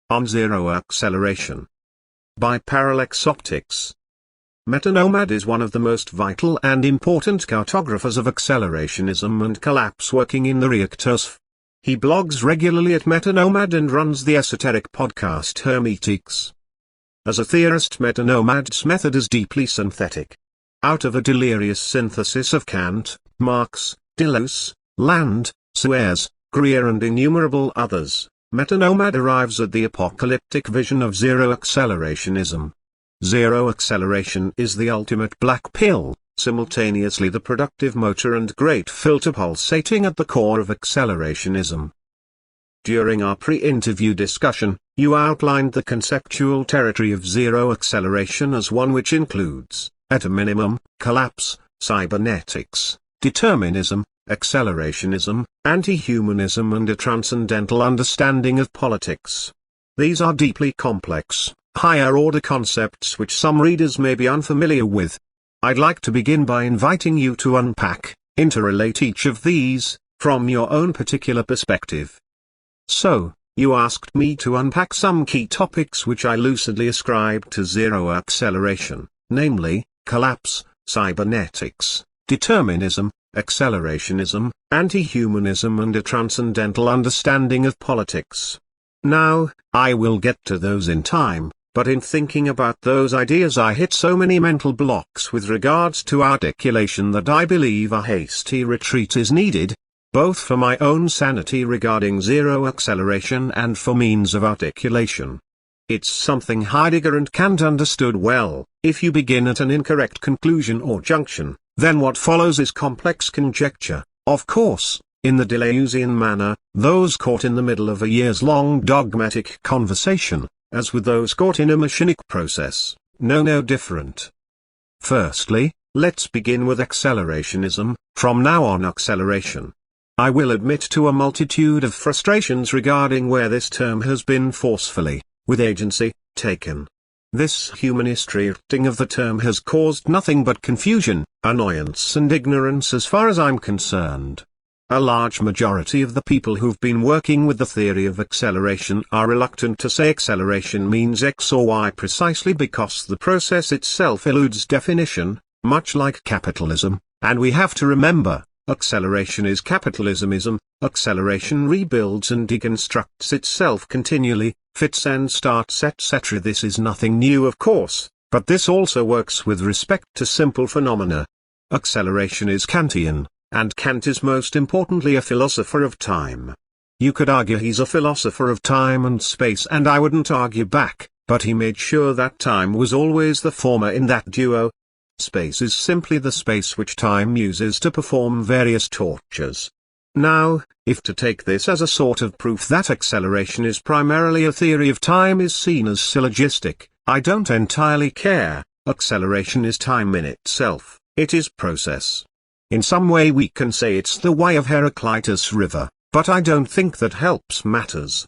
on zero acceleration. By Parallax Optics. MetaNomad is one of the most vital and important cartographers of accelerationism and collapse working in the reactors. He blogs regularly at MetaNomad and runs the esoteric podcast Hermetics. As a theorist, MetaNomad's method is deeply synthetic. Out of a delirious synthesis of Kant, Marx, Deleuze, Land, Suez, Greer and innumerable others, MetaNomad arrives at the apocalyptic vision of zero accelerationism. Zero acceleration is the ultimate black pill, simultaneously the productive motor and great filter pulsating at the core of accelerationism. During our pre-interview discussion, you outlined the conceptual territory of zero acceleration as one which includes, at a minimum, collapse, cybernetics, determinism, accelerationism, anti-humanism and a transcendental understanding of politics. These are deeply complex, higher-order concepts which some readers may be unfamiliar with. I'd like to begin by inviting you to unpack, interrelate each of these, from your own particular perspective. So, you asked me to unpack some key topics which I lucidly ascribe to zero acceleration, namely, collapse, cybernetics, determinism, accelerationism, anti-humanism and a transcendental understanding of politics. Now, I will get to those in time, but in thinking about those ideas I hit so many mental blocks with regards to articulation that I believe a hasty retreat is needed, both for my own sanity regarding zero acceleration and for means of articulation. It's something Heidegger and Kant understood well: if you begin at an incorrect conclusion or junction, then what follows is complex conjecture. Of course, in the Deleuzian manner, those caught in the middle of a years-long dogmatic conversation, as with those caught in a machinic process, know no different. Firstly, let's begin with accelerationism. From now on, acceleration. I will admit to a multitude of frustrations regarding where this term has been forcefully, with agency, taken. This humanist-treating of the term has caused nothing but confusion, annoyance and ignorance as far as I'm concerned. A large majority of the people who've been working with the theory of acceleration are reluctant to say acceleration means X or Y precisely because the process itself eludes definition, much like capitalism, and we have to remember, acceleration is capitalismism. Acceleration rebuilds and deconstructs itself continually, fits and starts etc. This is nothing new of course, but this also works with respect to simple phenomena. Acceleration is Kantian, and Kant is most importantly a philosopher of time. You could argue he's a philosopher of time and space and I wouldn't argue back, but he made sure that time was always the former in that duo. Space is simply the space which time uses to perform various tortures. Now, if to take this as a sort of proof that acceleration is primarily a theory of time is seen as syllogistic, I don't entirely care. Acceleration is time in itself, it is process. In some way we can say it's the way of Heraclitus River, but I don't think that helps matters.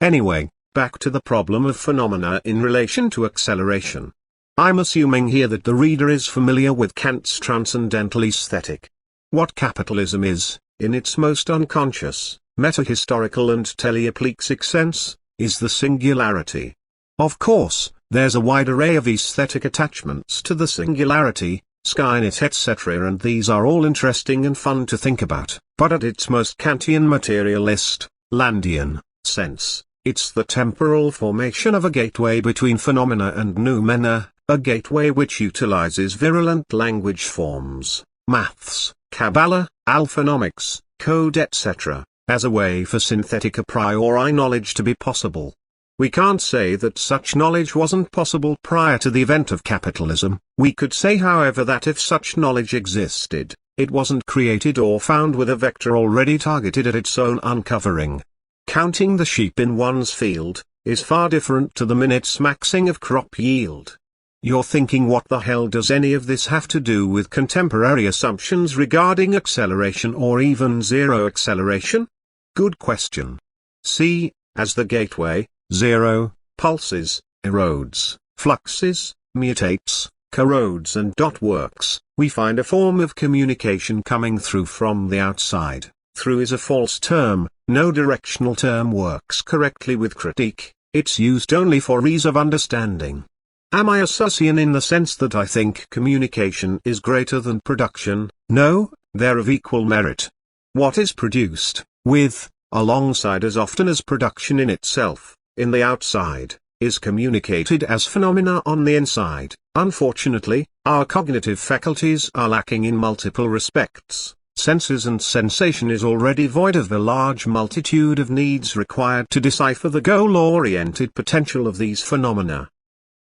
Anyway, back to the problem of phenomena in relation to acceleration. I'm assuming here that the reader is familiar with Kant's transcendental aesthetic. What capitalism is, in its most unconscious, metahistorical and teleoplexic sense, is the singularity. Of course, there's a wide array of aesthetic attachments to the singularity, Skynet etc. and these are all interesting and fun to think about, but at its most Kantian materialist, Landian, sense, it's the temporal formation of a gateway between phenomena and noumena, a gateway which utilizes virulent language forms, maths, Kabbalah, alphanomics, code etc., as a way for synthetic a priori knowledge to be possible. We can't say that such knowledge wasn't possible prior to the event of capitalism. We could say however that if such knowledge existed, it wasn't created or found with a vector already targeted at its own uncovering. Counting the sheep in one's field, is far different to the minute's maxing of crop yield. You're thinking, what the hell does any of this have to do with contemporary assumptions regarding acceleration or even zero acceleration? Good question. See, as the gateway, zero, pulses, erodes, fluxes, mutates, corrodes and works, we find a form of communication coming through from the outside. Through is a false term, no directional term works correctly with critique, It's used only for ease of understanding. Am I a Saussurian in the sense that I think communication is greater than production? No, they're of equal merit. What is produced, with, alongside as often as production in itself, in the outside, is communicated as phenomena on the inside. Unfortunately, our cognitive faculties are lacking in multiple respects. Senses and sensation is already void of the large multitude of needs required to decipher the goal-oriented potential of these phenomena.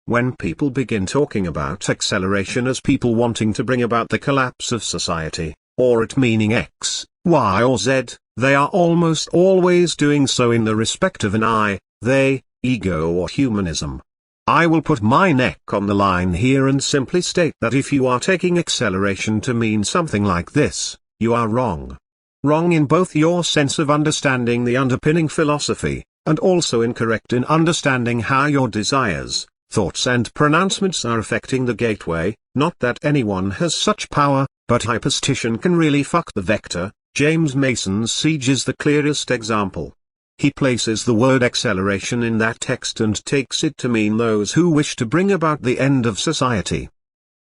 When people begin talking about acceleration as people wanting to bring about the collapse of society, or it meaning X, Y or Z, they are almost always doing so in the respect of an I, they, ego or humanism. I will put my neck on the line here and simply state that if you are taking acceleration to mean something like this, you are wrong. Wrong in both your sense of understanding the underpinning philosophy, and also incorrect in understanding how your desires, thoughts and pronouncements are affecting the gateway. Not that anyone has such power, but hyperstition can really fuck the vector. James Mason's Siege is the clearest example. He places the word acceleration in that text and takes it to mean those who wish to bring about the end of society.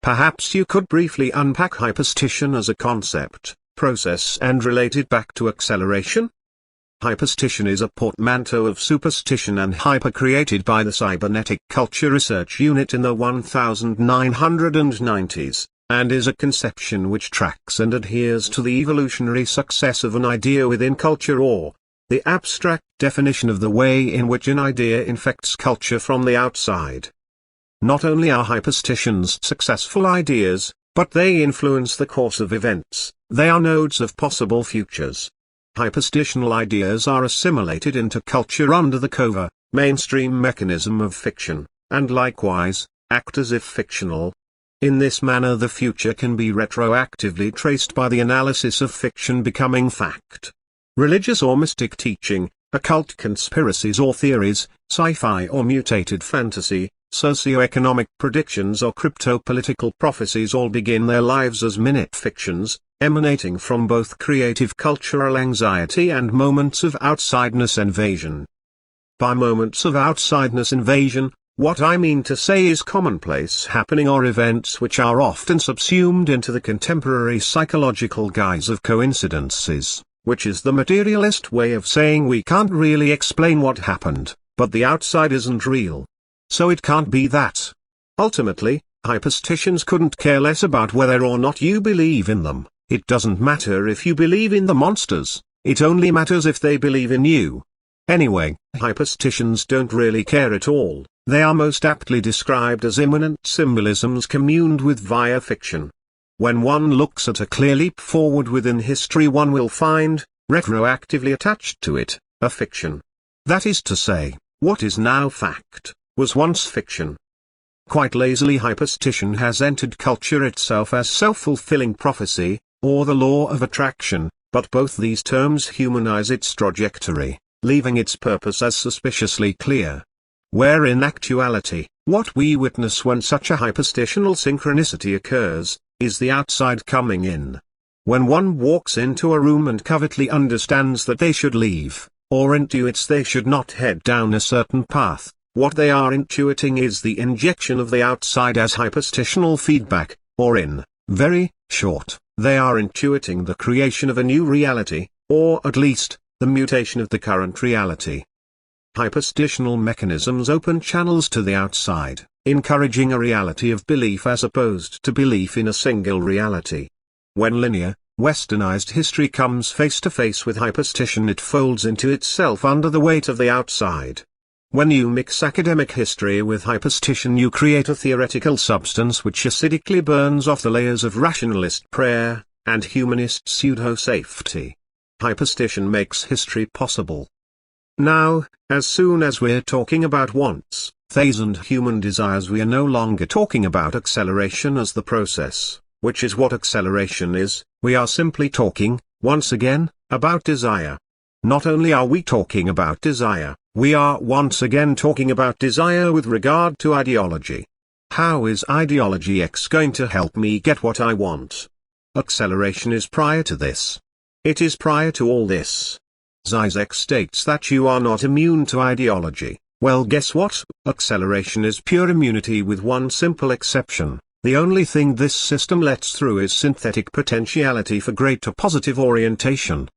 Perhaps you could briefly unpack hyperstition as a concept, process and relate it back to acceleration? Hyperstition is a portmanteau of superstition and hyper created by the Cybernetic Culture Research Unit in the 1990s, and is a conception which tracks and adheres to the evolutionary success of an idea within culture, or the abstract definition of the way in which an idea infects culture from the outside. Not only are hyperstitions successful ideas, but they influence the course of events. They are nodes of possible futures. Hyperstitional ideas are assimilated into culture under the covert, mainstream mechanism of fiction, and likewise, act as if fictional. In this manner the future can be retroactively traced by the analysis of fiction becoming fact. Religious or mystic teaching, occult conspiracies or theories, sci-fi or mutated fantasy, socio-economic predictions or crypto-political prophecies all begin their lives as minute fictions, emanating from both creative cultural anxiety and moments of outsideness invasion. By moments of outsideness invasion, what I mean to say is commonplace happening or events which are often subsumed into the contemporary psychological guise of coincidences, which is the materialist way of saying we can't really explain what happened, but the outside isn't real. So it can't be that. Ultimately, hyperstitions couldn't care less about whether or not you believe in them. It doesn't matter if you believe in the monsters, it only matters if they believe in you. Anyway, hyperstitions don't really care at all. They are most aptly described as immanent symbolisms communed with via fiction. When one looks at a clear leap forward within history, one will find, retroactively attached to it, a fiction. That is to say, what is now fact, was once fiction. Quite lazily, hyperstition has entered culture itself as self-fulfilling prophecy, or the law of attraction, but both these terms humanize its trajectory, leaving its purpose as suspiciously clear. Where in actuality, what we witness when such a hyperstitional synchronicity occurs, is the outside coming in. When one walks into a room and covertly understands that they should leave, or intuits they should not head down a certain path, what they are intuiting is the injection of the outside as hyperstitional feedback, or in very short, they are intuiting the creation of a new reality, or at least, the mutation of the current reality. Hyperstitional mechanisms open channels to the outside, encouraging a reality of belief as opposed to belief in a single reality. When linear, westernized history comes face to face with hyperstition, it folds into itself under the weight of the outside. When you mix academic history with hyperstition, you create a theoretical substance which acidically burns off the layers of rationalist prayer, and humanist pseudo-safety. Hyperstition makes history possible. Now, as soon as we're talking about wants, theirs and human desires, we are no longer talking about acceleration as the process, which is what acceleration is. We are simply talking, once again, about desire. Not only are we talking about desire, we are once again talking about desire with regard to ideology. How is ideology X going to help me get what I want? Acceleration is prior to this. It is prior to all this. Zizek states that you are not immune to ideology, Well, guess what? Acceleration is pure immunity with one simple exception. The only thing this system lets through is synthetic potentiality for greater positive orientation.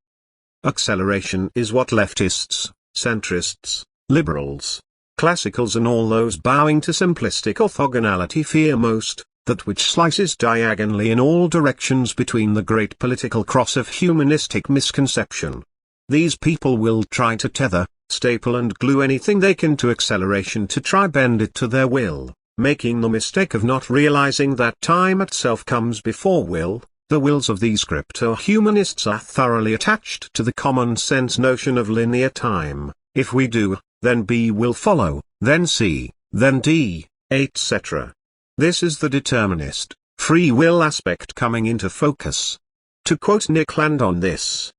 Acceleration is what leftists, centrists, liberals, classicals and all those bowing to simplistic orthogonality fear most, that which slices diagonally in all directions between the great political cross of humanistic misconception. These people will try to tether, staple and glue anything they can to acceleration to try bend it to their will, making the mistake of not realizing that time itself comes before will. The wills of these crypto-humanists are thoroughly attached to the common sense notion of linear time. If we do, then B will follow, then C, then D, etc. This is the determinist, free will aspect coming into focus. To quote Nick Land on this: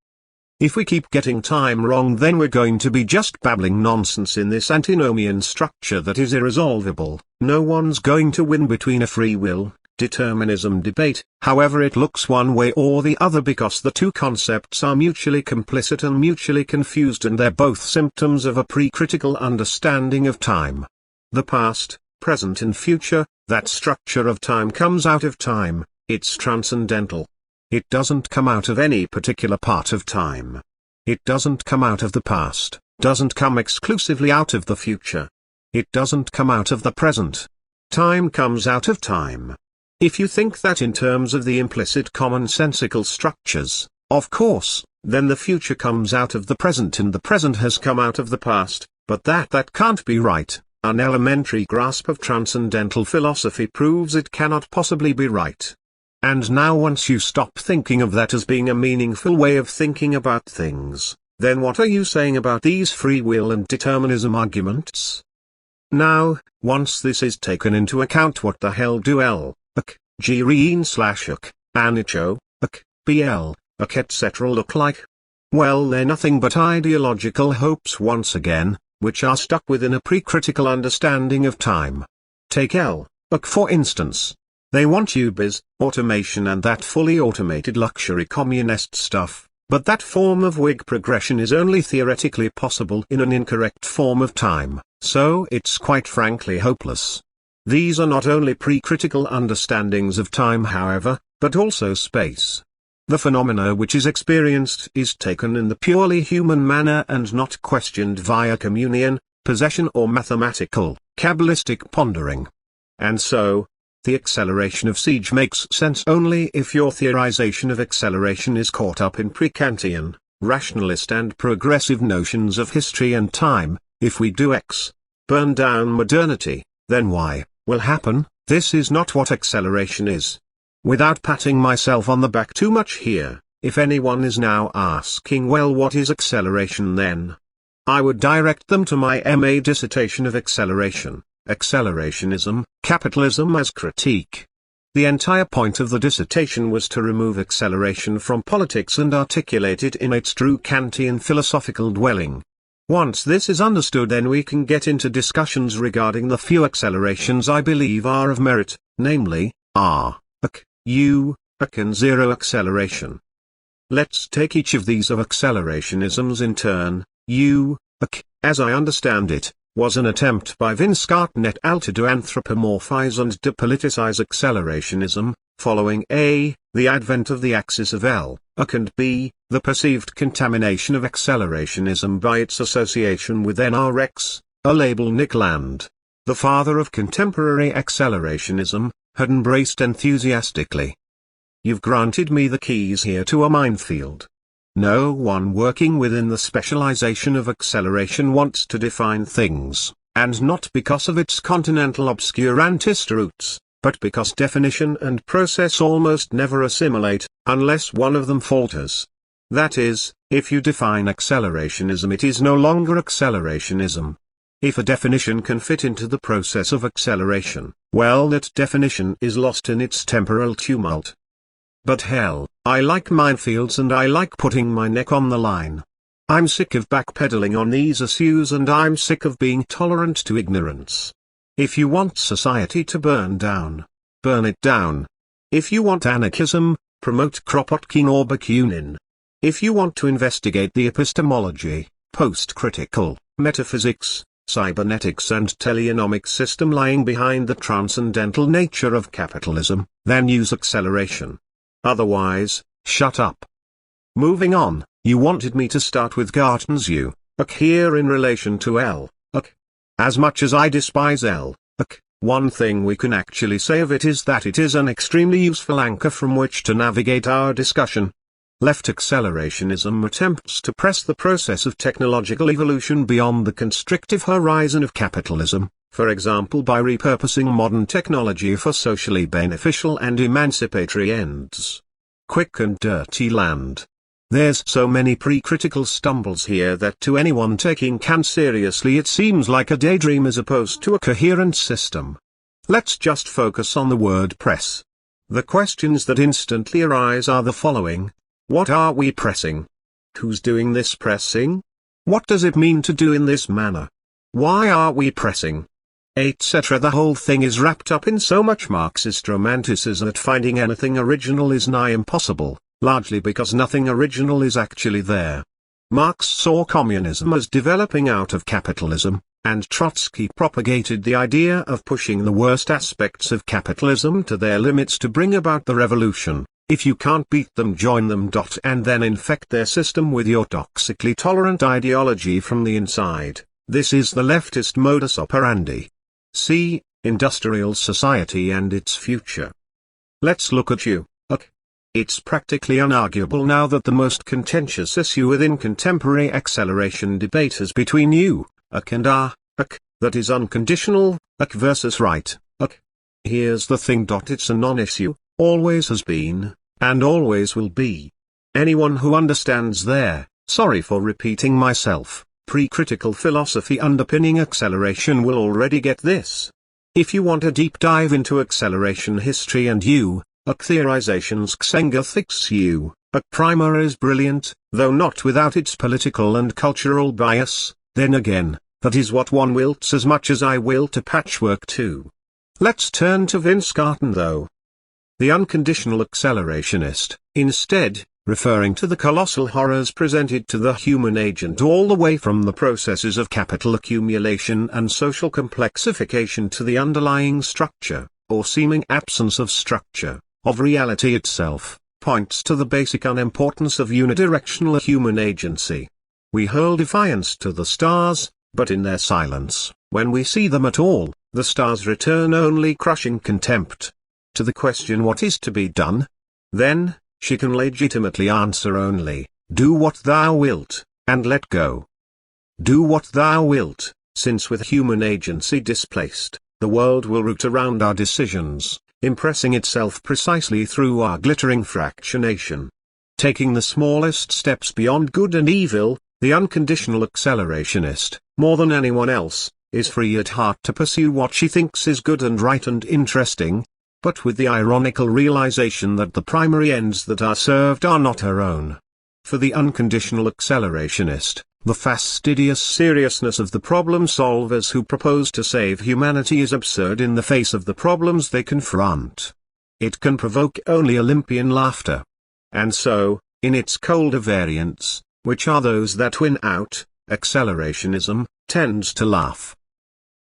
if we keep getting time wrong, then we're going to be just babbling nonsense in this antinomian structure that is irresolvable. No one's going to win between a free will, determinism debate, however it looks one way or the other, because the two concepts are mutually complicit and mutually confused, and they're both symptoms of a pre-critical understanding of time. The past, present and future, that structure of time comes out of time, it's transcendental. It doesn't come out of any particular part of time. It doesn't come out of the past, doesn't come exclusively out of the future. It doesn't come out of the present. Time comes out of time. If you think that in terms of the implicit commonsensical structures, of course, then the future comes out of the present and the present has come out of the past, but that can't be right. An elementary grasp of transcendental philosophy proves it cannot possibly be right. And now once you stop thinking of that as being a meaningful way of thinking about things, then what are you saying about these free will and determinism arguments? Now, once this is taken into account, what the hell do L, AK, Green / AK, Anicho, AK, BL, AK etc. look like? Well, they're nothing but ideological hopes once again, which are stuck within a pre-critical understanding of time. Take L, AK for instance. They want UBIS, automation and that fully automated luxury communist stuff, but that form of Whig progression is only theoretically possible in an incorrect form of time, so it's quite frankly hopeless. These are not only pre-critical understandings of time, however, but also space. The phenomena which is experienced is taken in the purely human manner and not questioned via communion, possession or mathematical, Kabbalistic pondering. And so, the acceleration of siege makes sense only if your theorization of acceleration is caught up in pre-Kantian, rationalist and progressive notions of history and time. If we do X, burn down modernity, then Y will happen. This is not what acceleration is. Without patting myself on the back too much here, if anyone is now asking, well, what is acceleration then? I would direct them to my MA dissertation of acceleration, Accelerationism, Capitalism as Critique. The entire point of the dissertation was to remove acceleration from politics and articulate it in its true Kantian philosophical dwelling. Once this is understood, then we can get into discussions regarding the few accelerations I believe are of merit, namely, R, AK, U, AK and zero acceleration. Let's take each of these of accelerationisms in turn. U, AK, as I understand it, was an attempt by Vinscott et al. To anthropomorphize and depoliticize accelerationism, following A, the advent of the axis of L, AK and B, the perceived contamination of accelerationism by its association with NRX, a label Nick Land, the father of contemporary accelerationism, had embraced enthusiastically. You've granted me the keys here to a minefield. No one working within the specialization of acceleration wants to define things, and not because of its continental obscurantist roots, but because definition and process almost never assimilate, unless one of them falters. That is, if you define accelerationism, it is no longer accelerationism. If a definition can fit into the process of acceleration, well, that definition is lost in its temporal tumult. But hell, I like minefields and I like putting my neck on the line. I'm sick of backpedaling on these issues and I'm sick of being tolerant to ignorance. If you want society to burn it down. If you want anarchism, promote Kropotkin or Bakunin. If you want to investigate the epistemology, post-critical, metaphysics, cybernetics and teleonomic system lying behind the transcendental nature of capitalism, then use acceleration. Otherwise, shut up. Moving on, you wanted me to start with Garton's U, here in relation to L. As much as I despise L, one thing we can actually say of it is that it is an extremely useful anchor from which to navigate our discussion. Left accelerationism attempts to press the process of technological evolution beyond the constrictive horizon of capitalism, for example by repurposing modern technology for socially beneficial and emancipatory ends. Quick and dirty land. There's so many pre-critical stumbles here that to anyone taking Kant seriously it seems like a daydream as opposed to a coherent system. Let's just focus on the word press. The questions that instantly arise are the following. What are we pressing? Who's doing this pressing? What does it mean to do in this manner? Why are we pressing? Etc. The whole thing is wrapped up in so much Marxist romanticism that finding anything original is nigh impossible, largely because nothing original is actually there. Marx saw communism as developing out of capitalism, and Trotsky propagated the idea of pushing the worst aspects of capitalism to their limits to bring about the revolution. If you can't beat them, join them. And then infect their system with your toxically tolerant ideology from the inside. This is the leftist modus operandi. See, Industrial Society and Its Future. Let's look at you. It's practically unarguable now that the most contentious issue within contemporary acceleration debate is between you, and that is unconditional, versus right, Here's the thing. It's a non-issue, always has been, and always will be. Anyone who understands their, sorry for repeating myself, pre-critical philosophy underpinning acceleration will already get this. If you want a deep dive into acceleration history and theorizations, Xengathics U, primer is brilliant, though not without its political and cultural bias. Then again, that is what one wilts as much as I will to patchwork too. Let's turn to Vince Garton though. The unconditional accelerationist, instead, referring to the colossal horrors presented to the human agent all the way from the processes of capital accumulation and social complexification to the underlying structure, or seeming absence of structure, of reality itself, points to the basic unimportance of unidirectional human agency. We hurl defiance to the stars, but in their silence, when we see them at all, the stars return only crushing contempt. To the question what is to be done? Then, she can legitimately answer only, do what thou wilt, and let go. Do what thou wilt, since with human agency displaced, the world will root around our decisions, impressing itself precisely through our glittering fractionation. Taking the smallest steps beyond good and evil, the unconditional accelerationist, more than anyone else, is free at heart to pursue what she thinks is good and right and interesting, but with the ironical realization that the primary ends that are served are not her own. For the unconditional accelerationist, the fastidious seriousness of the problem solvers who propose to save humanity is absurd in the face of the problems they confront. It can provoke only Olympian laughter. And so, in its colder variants, which are those that win out, accelerationism tends to laugh.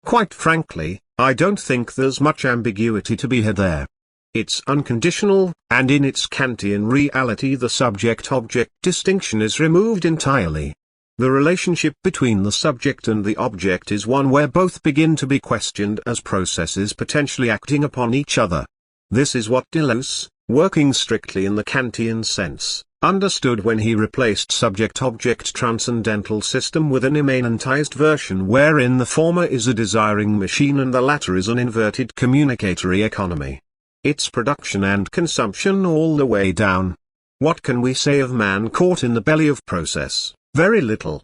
Quite frankly, I don't think there's much ambiguity to be had there. It's unconditional, and in its Kantian reality the subject-object distinction is removed entirely. The relationship between the subject and the object is one where both begin to be questioned as processes potentially acting upon each other. This is what Deleuze, working strictly in the Kantian sense, understood when he replaced subject-object transcendental system with an immanentized version wherein the former is a desiring machine and the latter is an inverted communicatory economy. It's production and consumption all the way down. What can we say of man caught in the belly of process? Very little.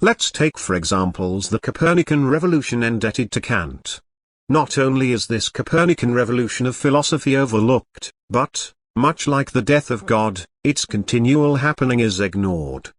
Let's take for examples the Copernican revolution indebted to Kant. Not only is this Copernican revolution of philosophy overlooked, but, much like the death of God, its continual happening is ignored.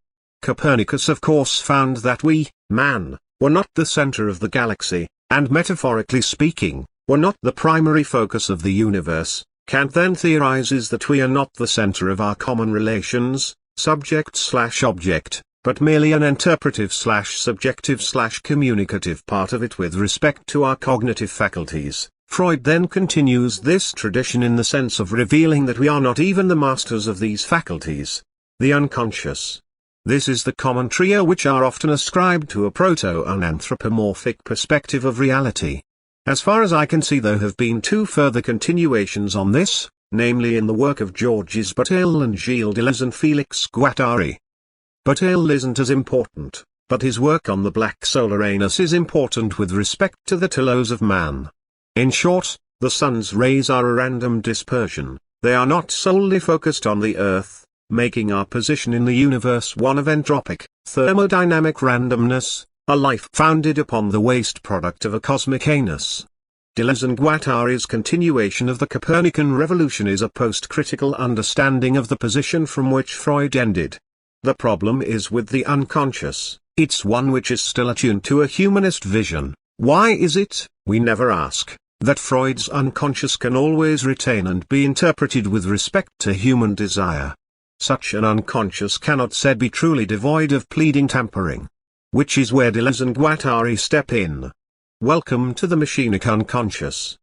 Copernicus of course found that we, man, were not the center of the galaxy, and metaphorically speaking, were not the primary focus of the universe. Kant then theorizes that we are not the center of our common relations, subject/object, but merely an interpretive/subjective/communicative part of it with respect to our cognitive faculties. Freud then continues this tradition in the sense of revealing that we are not even the masters of these faculties. The unconscious. This is the common trio which are often ascribed to a proto-unanthropomorphic perspective of reality. As far as I can see, there have been two further continuations on this, namely in the work of Georges Bataille and Gilles Deleuze and Félix Guattari. Bataille isn't as important, but his work on the black solar anus is important with respect to the telos of man. In short, the sun's rays are a random dispersion, they are not solely focused on the Earth, making our position in the universe one of entropic, thermodynamic randomness, a life founded upon the waste product of a cosmic anus. Deleuze and Guattari's continuation of the Copernican revolution is a post-critical understanding of the position from which Freud ended. The problem is with the unconscious, it's one which is still attuned to a humanist vision. Why is it, we never ask, that Freud's unconscious can always retain and be interpreted with respect to human desire? Such an unconscious cannot said be truly devoid of pleading tampering. Which is where Deleuze and Guattari step in. Welcome to the machinic unconscious.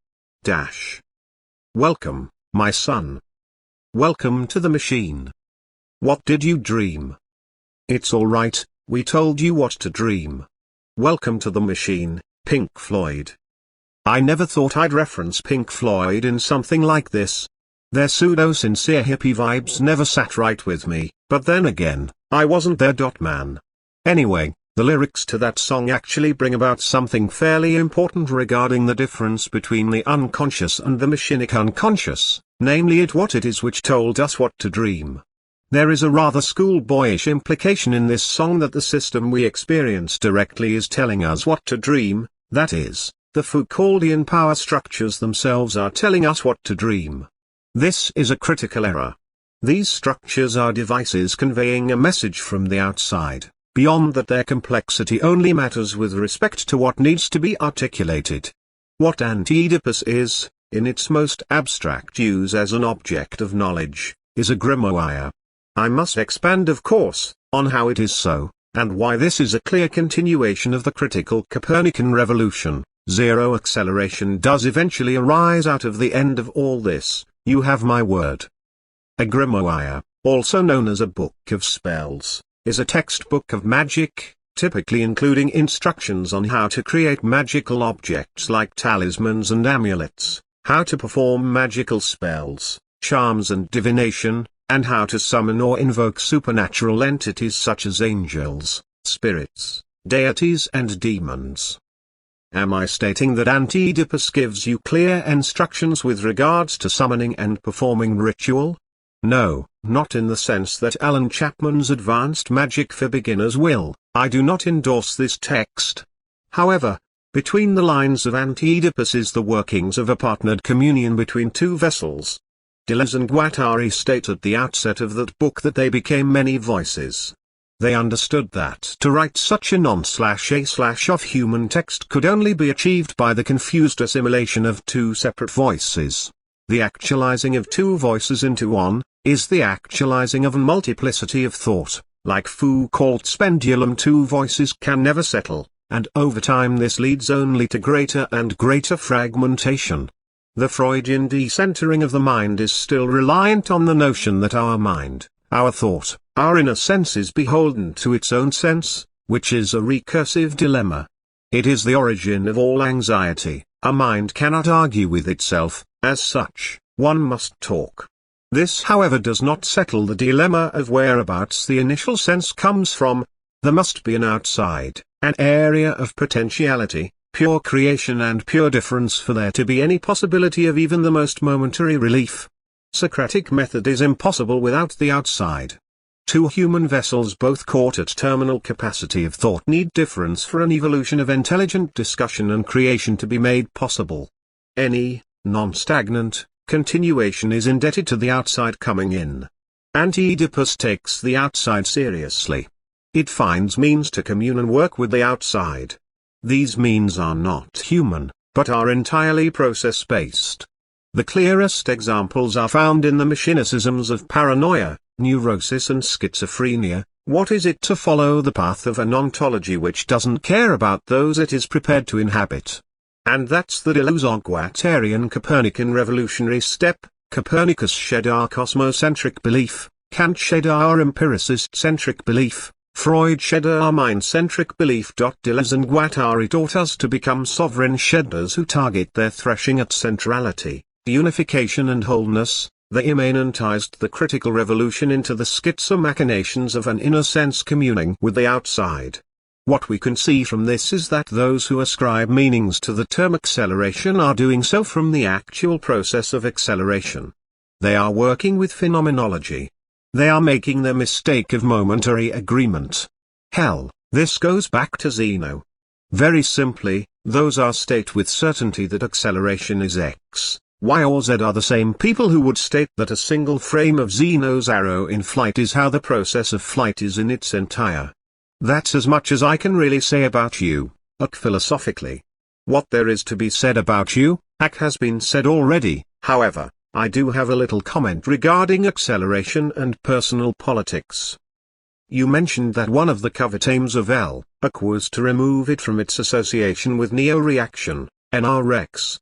Welcome, my son. Welcome to the machine. What did you dream? It's all right, we told you what to dream. Welcome to the machine, Pink Floyd. I never thought I'd reference Pink Floyd in something like this. Their pseudo-sincere hippie vibes never sat right with me, but then again, I wasn't there. Man. Anyway, the lyrics to that song actually bring about something fairly important regarding the difference between the unconscious and the machinic unconscious, namely what it is which told us what to dream. There is a rather schoolboyish implication in this song that the system we experience directly is telling us what to dream, that is, the Foucauldian power structures themselves are telling us what to dream. This is a critical error. These structures are devices conveying a message from the outside, beyond that their complexity only matters with respect to what needs to be articulated. What Anti-Oedipus is, in its most abstract use as an object of knowledge, is a grimoire. I must expand, of course, on how it is so, and why this is a clear continuation of the critical Copernican revolution. Zero acceleration does eventually arise out of the end of all this, you have my word. A grimoire, also known as a book of spells, is a textbook of magic, typically including instructions on how to create magical objects like talismans and amulets, how to perform magical spells, charms and divination, and how to summon or invoke supernatural entities such as angels, spirits, deities and demons. Am I stating that Anti-Oedipus gives you clear instructions with regards to summoning and performing ritual? No, not in the sense that Alan Chapman's Advanced Magic for Beginners will. I do not endorse this text. However, between the lines of Anti-Oedipus is the workings of a partnered communion between two vessels. Deleuze and Guattari state at the outset of that book that they became many voices. They understood that to write such a non-/a/of human text could only be achieved by the confused assimilation of two separate voices. The actualizing of two voices into one, is the actualizing of a multiplicity of thought. Like Foucault's pendulum, two voices can never settle, and over time this leads only to greater and greater fragmentation. The Freudian decentering of the mind is still reliant on the notion that our mind, our thought, our inner sense is beholden to its own sense, which is a recursive dilemma. It is the origin of all anxiety. A mind cannot argue with itself, as such, one must talk. This however does not settle the dilemma of whereabouts the initial sense comes from. There must be an outside, an area of potentiality, pure creation and pure difference for there to be any possibility of even the most momentary relief. Socratic method is impossible without the outside. Two human vessels both caught at terminal capacity of thought need difference for an evolution of intelligent discussion and creation to be made possible. Any non-stagnant continuation is indebted to the outside coming in. Anti-Oedipus takes the outside seriously. It finds means to commune and work with the outside. These means are not human, but are entirely process-based. The clearest examples are found in the machinicisms of paranoia, neurosis and schizophrenia, What is it to follow the path of an ontology which doesn't care about those it is prepared to inhabit? And that's the Deleuze-Guattarian Copernican revolutionary step. Copernicus shed our cosmocentric belief, Kant shed our empiricist-centric belief, Freud shed our mind-centric belief. Deleuze and Guattari taught us to become sovereign shedders who target their threshing at centrality, unification and wholeness. They immanentized the critical revolution into the schizomachinations of an inner sense communing with the outside. What we can see from this is that those who ascribe meanings to the term acceleration are doing so from the actual process of acceleration. They are working with phenomenology. They are making the mistake of momentary agreement. Hell, this goes back to Zeno. Very simply, those are state with certainty that acceleration is x, y or z are the same people who would state that a single frame of Zeno's arrow in flight is how the process of flight is in its entire. That's as much as I can really say about you, philosophically. What there is to be said about you, has been said already. However, I do have a little comment regarding acceleration and personal politics. You mentioned that one of the covert aims of was to remove it from its association with neo-reaction, NRX.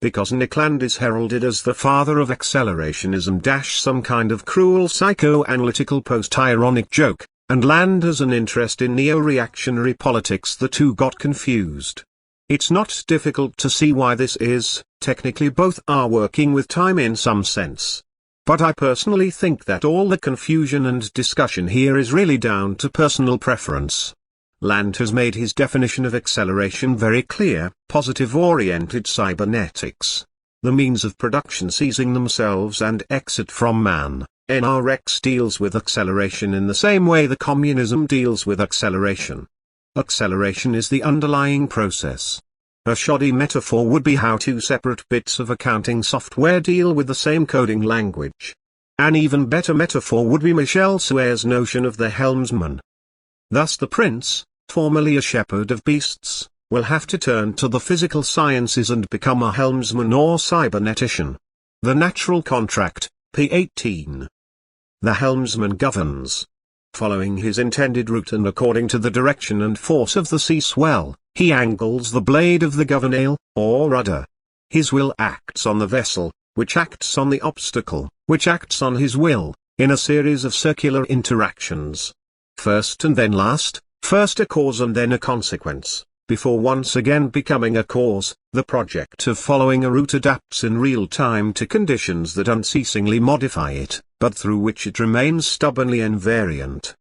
Because Nick Land is heralded as the father of accelerationism - some kind of cruel psychoanalytical post-ironic joke, and Land has an interest in neo-reactionary politics, the two got confused. It's not difficult to see why this is. Technically both are working with time in some sense. But I personally think that all the confusion and discussion here is really down to personal preference. Land has made his definition of acceleration very clear: positive-oriented cybernetics. The means of production seizing themselves and exit from man. NRX deals with acceleration in the same way the communism deals with acceleration. Acceleration is the underlying process. A shoddy metaphor would be how two separate bits of accounting software deal with the same coding language. An even better metaphor would be Michel Serres' notion of the helmsman. Thus the prince, formerly a shepherd of beasts, will have to turn to the physical sciences and become a helmsman or cybernetician. The natural contract, p. 18. The helmsman governs. Following his intended route and according to the direction and force of the sea swell, he angles the blade of the governale, or rudder. His will acts on the vessel, which acts on the obstacle, which acts on his will, in a series of circular interactions. First and then last, first a cause and then a consequence, before once again becoming a cause. The project of following a route adapts in real time to conditions that unceasingly modify it, but through which it remains stubbornly invariant.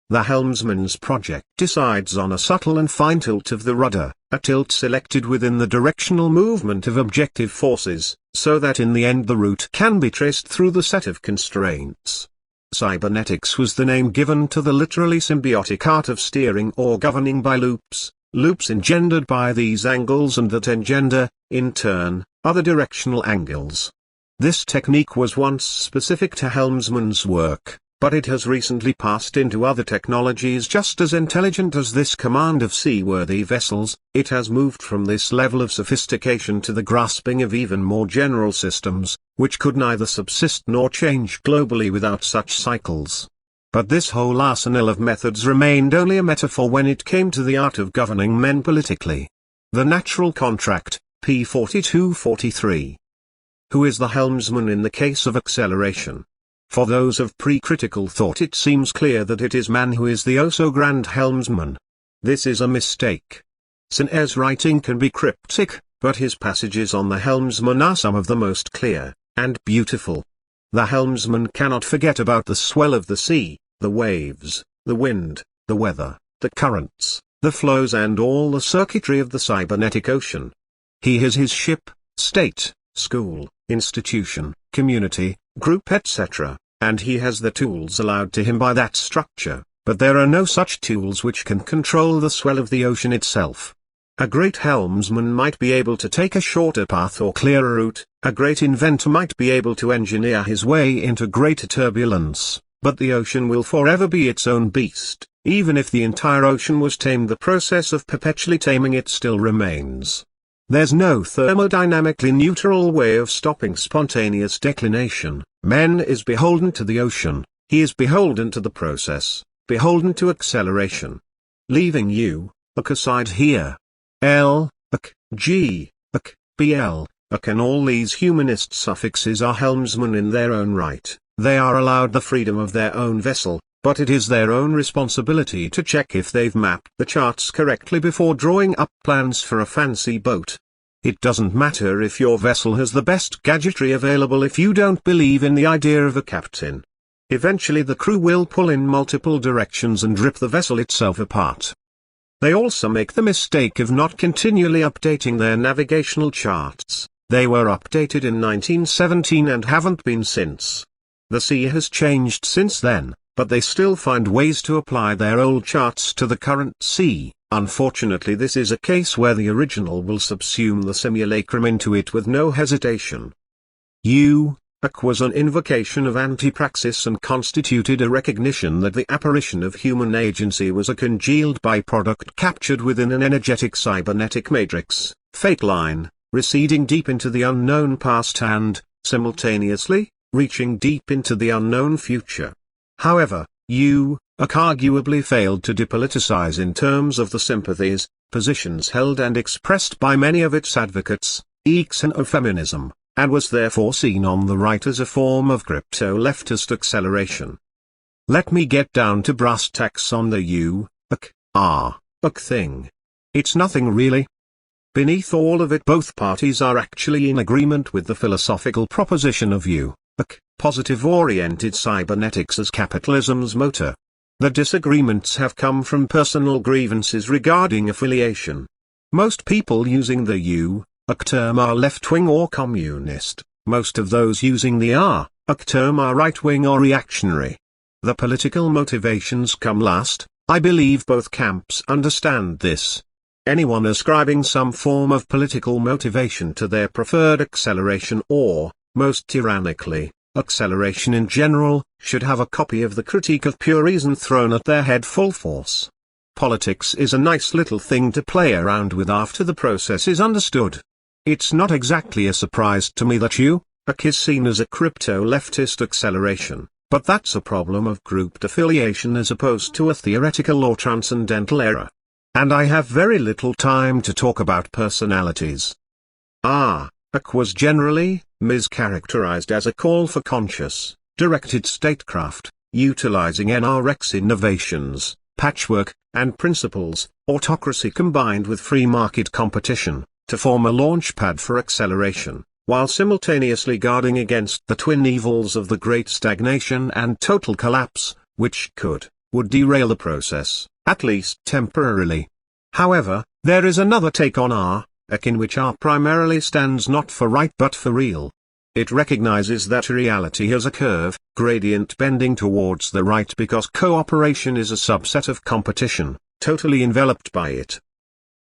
The helmsman's project decides on a subtle and fine tilt of the rudder, a tilt selected within the directional movement of objective forces, so that in the end the route can be traced through the set of constraints. Cybernetics was the name given to the literally symbiotic art of steering or governing by loops, loops engendered by these angles and that engender, in turn, other directional angles. This technique was once specific to helmsman's work, but it has recently passed into other technologies just as intelligent as this command of seaworthy vessels. It has moved from this level of sophistication to the grasping of even more general systems, which could neither subsist nor change globally without such cycles. But this whole arsenal of methods remained only a metaphor when it came to the art of governing men politically. The natural contract, p. 42-43. Who is the helmsman in the case of acceleration? For those of pre-critical thought it seems clear that it is man who is the oh-so-grand helmsman. This is a mistake. Serres' writing can be cryptic, but his passages on the helmsman are some of the most clear, and beautiful. The helmsman cannot forget about the swell of the sea, the waves, the wind, the weather, the currents, the flows and all the circuitry of the cybernetic ocean. He is his ship, state, school, institution, community, group etc., and he has the tools allowed to him by that structure, but there are no such tools which can control the swell of the ocean itself. A great helmsman might be able to take a shorter path or clearer route, a great inventor might be able to engineer his way into greater turbulence, but the ocean will forever be its own beast. Even if the entire ocean was tamed, the process of perpetually taming it still remains. There's no thermodynamically neutral way of stopping spontaneous declination. Man is beholden to the ocean, he is beholden to the process. beholden to acceleration. Leaving U, aside here. L, G, BL, and all these humanist suffixes are helmsmen in their own right. They are allowed the freedom of their own vessel, but it is their own responsibility to check if they've mapped the charts correctly before drawing up plans for a fancy boat. It doesn't matter if your vessel has the best gadgetry available if you don't believe in the idea of a captain. Eventually the crew will pull in multiple directions and rip the vessel itself apart. They also make the mistake of not continually updating their navigational charts. They were updated in 1917 and haven't been since. The sea has changed since then, but they still find ways to apply their old charts to the current sea. Unfortunately, this is a case where the original will subsume the simulacrum into it with no hesitation. Was an invocation of anti-praxis and constituted a recognition that the apparition of human agency was a congealed byproduct captured within an energetic cybernetic matrix, fate line, receding deep into the unknown past and, simultaneously, reaching deep into the unknown future. However, arguably failed to depoliticize in terms of the sympathies, positions held and expressed by many of its advocates, xenofeminism, and was therefore seen on the right as a form of crypto-leftist acceleration. Let me get down to brass tacks on the thing. It's nothing really. Beneath all of it, both parties are actually in agreement with the philosophical proposition of positive-oriented cybernetics as capitalism's motor. The disagreements have come from personal grievances regarding affiliation. Most people using the term are left-wing or communist, most of those using the term are right-wing or reactionary. The political motivations come last. I believe both camps understand this. Anyone ascribing some form of political motivation to their preferred acceleration or, most tyrannically, acceleration in general, should have a copy of the Critique of Pure Reason thrown at their head full force. Politics is a nice little thing to play around with after the process is understood. It's not exactly a surprise to me that is seen as a crypto-leftist acceleration, but that's a problem of grouped affiliation as opposed to a theoretical or transcendental error. And I have very little time to talk about personalities. was generally mischaracterized as a call for conscious, directed statecraft, utilizing NRX innovations, patchwork, and principles, autocracy combined with free market competition, to form a launchpad for acceleration, while simultaneously guarding against the twin evils of the Great Stagnation and total collapse, which would derail the process, at least temporarily. However, there is another take on in which primarily stands not for right but for real. It recognizes that reality has a curve, gradient bending towards the right because cooperation is a subset of competition, totally enveloped by it.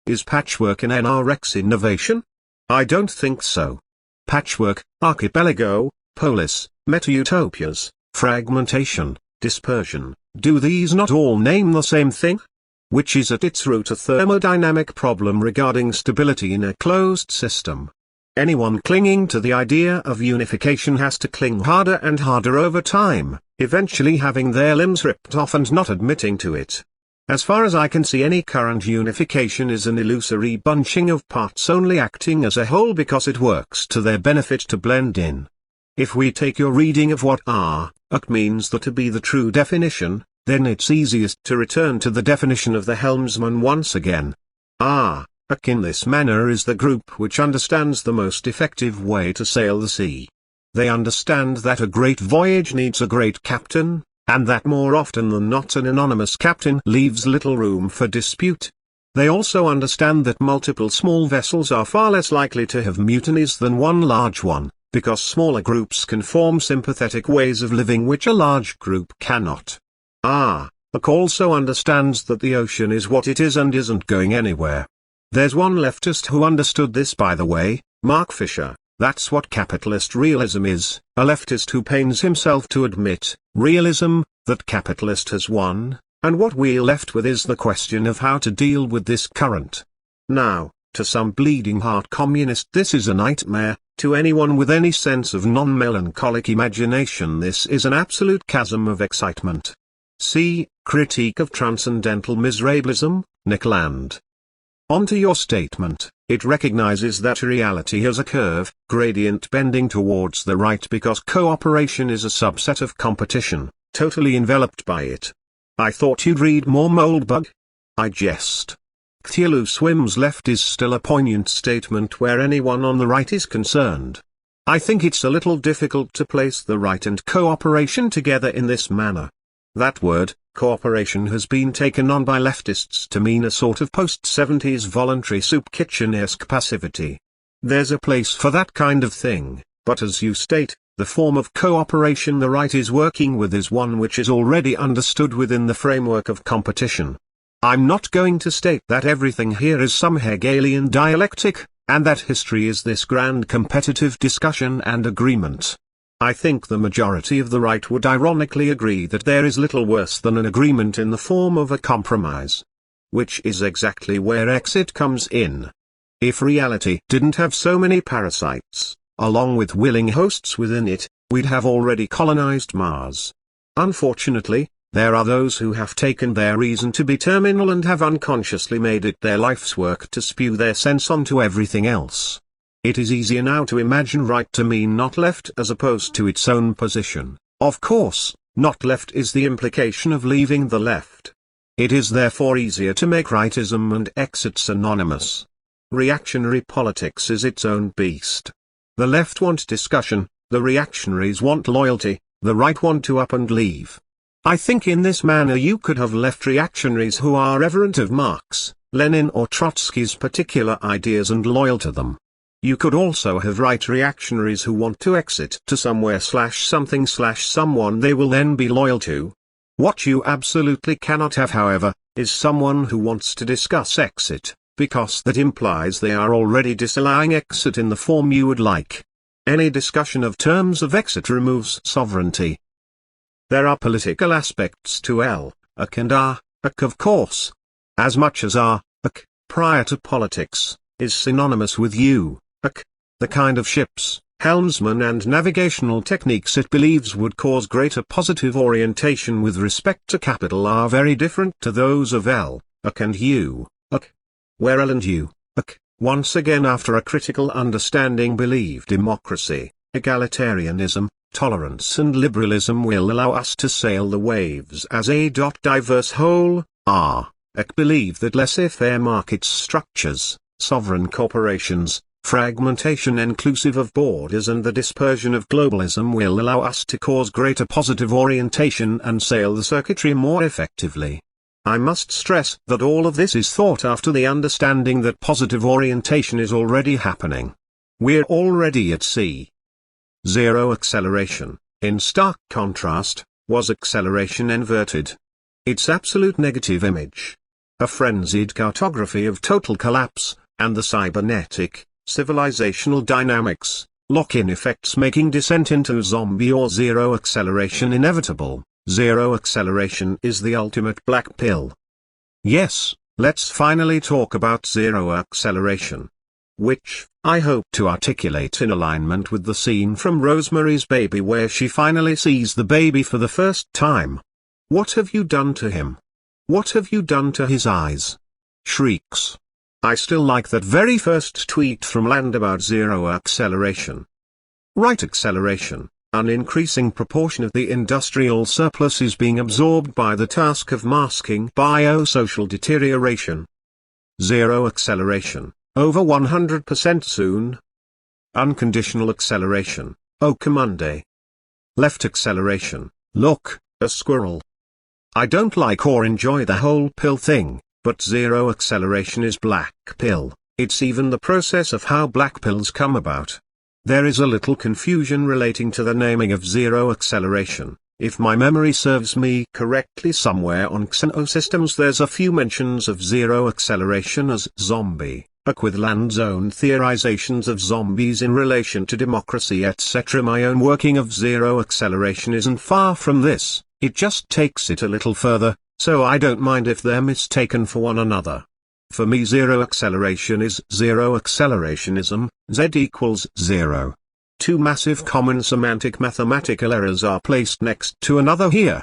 Is patchwork an NRX innovation? I don't think so. Patchwork, archipelago, polis, meta-utopias, fragmentation, dispersion, do these not all name the same thing? Which is at its root a thermodynamic problem regarding stability in a closed system. Anyone clinging to the idea of unification has to cling harder and harder over time, eventually having their limbs ripped off and not admitting to it. As far as I can see, any current unification is an illusory bunching of parts only acting as a whole because it works to their benefit to blend in. If we take your reading of what means that to be the true definition, then it's easiest to return to the definition of the helmsman once again. In this manner is the group which understands the most effective way to sail the sea. They understand that a great voyage needs a great captain, and that more often than not an anonymous captain leaves little room for dispute. They also understand that multiple small vessels are far less likely to have mutinies than one large one, because smaller groups can form sympathetic ways of living which a large group cannot. Also understands that the ocean is what it is and isn't going anywhere. There's one leftist who understood this, by the way, Mark Fisher. That's what capitalist realism is, a leftist who pains himself to admit, realism, that capitalist has won, and what we're left with is the question of how to deal with this current. Now, to some bleeding heart communist this is a nightmare, to anyone with any sense of non-melancholic imagination this is an absolute chasm of excitement. See, Critique of Transcendental Miserabilism, Nick Land. On to your statement, it recognizes that reality has a curve, gradient bending towards the right because cooperation is a subset of competition, totally enveloped by it. I thought you'd read more, Moldbug. I jest. Cthulhu swims left is still a poignant statement where anyone on the right is concerned. I think it's a little difficult to place the right and cooperation together in this manner. That word, cooperation, has been taken on by leftists to mean a sort of post-70s voluntary soup kitchen-esque passivity. There's a place for that kind of thing, but as you state, the form of cooperation the right is working with is one which is already understood within the framework of competition. I'm not going to state that everything here is some Hegelian dialectic, and that history is this grand competitive discussion and agreement. I think the majority of the right would ironically agree that there is little worse than an agreement in the form of a compromise. Which is exactly where exit comes in. If reality didn't have so many parasites, along with willing hosts within it, we'd have already colonized Mars. Unfortunately, there are those who have taken their reason to be terminal and have unconsciously made it their life's work to spew their sense onto everything else. It is easier now to imagine right to mean not left as opposed to its own position. Of course, not left is the implication of leaving the left. It is therefore easier to make rightism and exit synonymous. Reactionary politics is its own beast. The left want discussion, the reactionaries want loyalty, the right want to up and leave. I think in this manner you could have left reactionaries who are reverent of Marx, Lenin or Trotsky's particular ideas and loyal to them. You could also have right reactionaries who want to exit to somewhere/something/someone they will then be loyal to. What you absolutely cannot have, however, is someone who wants to discuss exit, because that implies they are already disallowing exit in the form you would like. Any discussion of terms of exit removes sovereignty. There are political aspects to L-ac and R-ac, of course. As much as R-ac, prior to politics, is synonymous with U-ac, the kind of ships, helmsmen and navigational techniques it believes would cause greater positive orientation with respect to capital are very different to those of L-ac and U-ac. Where L and U-ac, once again after a critical understanding, believe democracy, egalitarianism, tolerance and liberalism will allow us to sail the waves as a diverse whole. R-ac believe that laissez-faire market structures, sovereign corporations, fragmentation inclusive of borders and the dispersion of globalism will allow us to cause greater positive orientation and sail the circuitry more effectively. I must stress that all of this is thought after the understanding that positive orientation is already happening. We're already at sea. Zero acceleration, in stark contrast, was acceleration inverted. Its absolute negative image. A frenzied cartography of total collapse, and the cybernetic, civilizational dynamics, lock-in effects making descent into zombie or zero acceleration inevitable. Zero acceleration is the ultimate black pill. Yes, let's finally talk about zero acceleration. Which, I hope to articulate in alignment with the scene from Rosemary's Baby where she finally sees the baby for the first time. What have you done to him? What have you done to his eyes? Shrieks. I still like that very first tweet from Land about zero acceleration. Right acceleration, an increasing proportion of the industrial surplus is being absorbed by the task of masking biosocial deterioration. Zero acceleration, over 100% soon. Unconditional acceleration, OK Monday. Left acceleration, look, a squirrel. I don't like or enjoy the whole pill thing. But zero acceleration is black pill, it's even the process of how black pills come about. There is a little confusion relating to the naming of zero acceleration. If my memory serves me correctly, somewhere on Xenosystems there's a few mentions of zero acceleration as zombie, with Land's own theorizations of zombies in relation to democracy etc. My own working of zero acceleration isn't far from this, it just takes it a little further. So I don't mind if they're mistaken for one another. For me zero acceleration is zero accelerationism, z equals 0. Two massive common semantic mathematical errors are placed next to another here.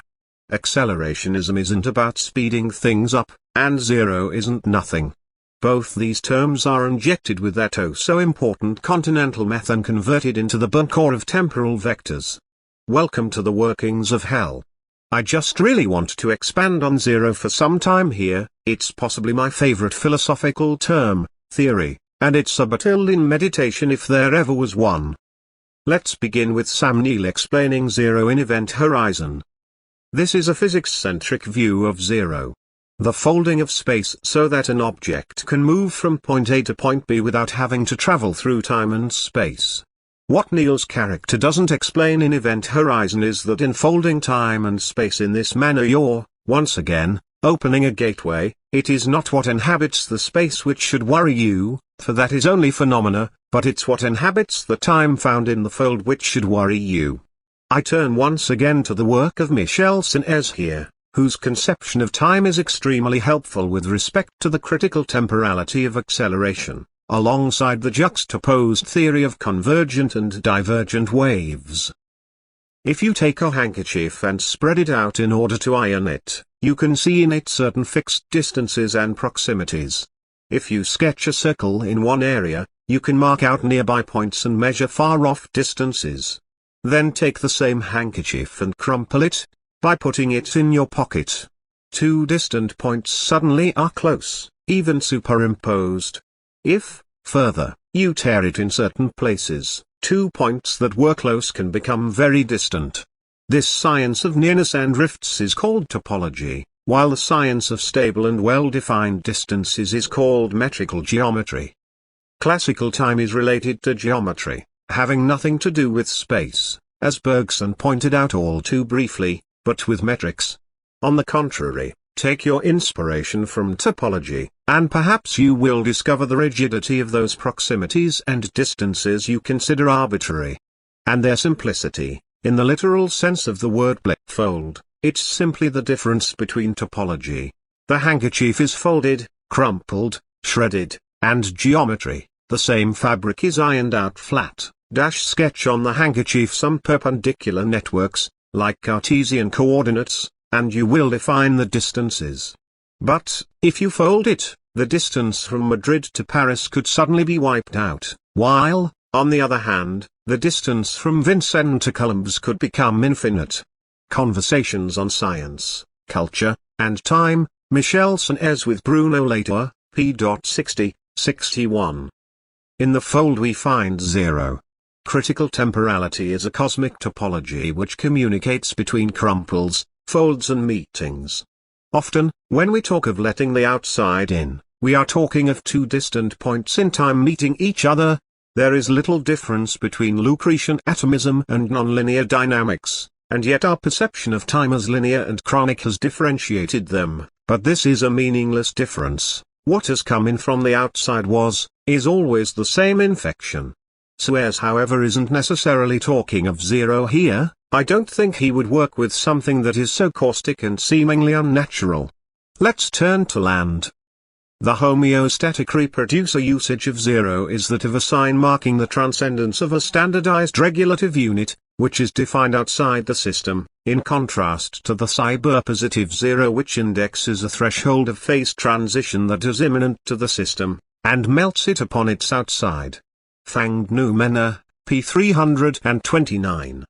Accelerationism isn't about speeding things up, and zero isn't nothing. Both these terms are injected with that oh-so-important continental math and converted into the burnt core of temporal vectors. Welcome to the workings of hell. I just really want to expand on zero for some time here. It's possibly my favorite philosophical term, theory, and it's a battle in meditation if there ever was one. Let's begin with Sam Neill explaining zero in Event Horizon. This is a physics-centric view of zero. The folding of space so that an object can move from point A to point B without having to travel through time and space. What Neill's character doesn't explain in Event Horizon is that in folding time and space in this manner you're, once again, opening a gateway. It is not what inhabits the space which should worry you, for that is only phenomena, but it's what inhabits the time found in the fold which should worry you. I turn once again to the work of Michel Serres here, whose conception of time is extremely helpful with respect to the critical temporality of acceleration, alongside the juxtaposed theory of convergent and divergent waves. If you take a handkerchief and spread it out in order to iron it, you can see in it certain fixed distances and proximities. If you sketch a circle in one area, you can mark out nearby points and measure far-off distances. Then take the same handkerchief and crumple it, by putting it in your pocket. Two distant points suddenly are close, even superimposed. If, further, you tear it in certain places, 2 points that were close can become very distant. This science of nearness and rifts is called topology, while the science of stable and well-defined distances is called metrical geometry. Classical time is related to geometry, having nothing to do with space, as Bergson pointed out all too briefly, but with metrics. On the contrary, take your inspiration from topology, and perhaps you will discover the rigidity of those proximities and distances you consider arbitrary. And their simplicity, in the literal sense of the word fold, it's simply the difference between topology. The handkerchief is folded, crumpled, shredded, and geometry, the same fabric is ironed out flat. Sketch on the handkerchief some perpendicular networks, like Cartesian coordinates, and you will define the distances. But, if you fold it, the distance from Madrid to Paris could suddenly be wiped out, while, on the other hand, the distance from Vincennes to Colombes could become infinite. Conversations on Science, Culture, and Time, Michel Serres with Bruno Latour, p. 60, 61. In the fold we find zero. Critical temporality is a cosmic topology which communicates between crumples, folds and meetings. Often, when we talk of letting the outside in, we are talking of two distant points in time meeting each other. There is little difference between Lucretian atomism and nonlinear dynamics, and yet our perception of time as linear and chronic has differentiated them, but this is a meaningless difference. What has come in from the outside is always the same infection. Serres however isn't necessarily talking of zero here. I don't think he would work with something that is so caustic and seemingly unnatural. Let's turn to land. The homeostatic reproducer usage of zero is that of a sign marking the transcendence of a standardized regulative unit, which is defined outside the system, in contrast to the cyberpositive zero which indexes a threshold of phase transition that is imminent to the system, and melts it upon its outside. Fanged Noumena, p. 329.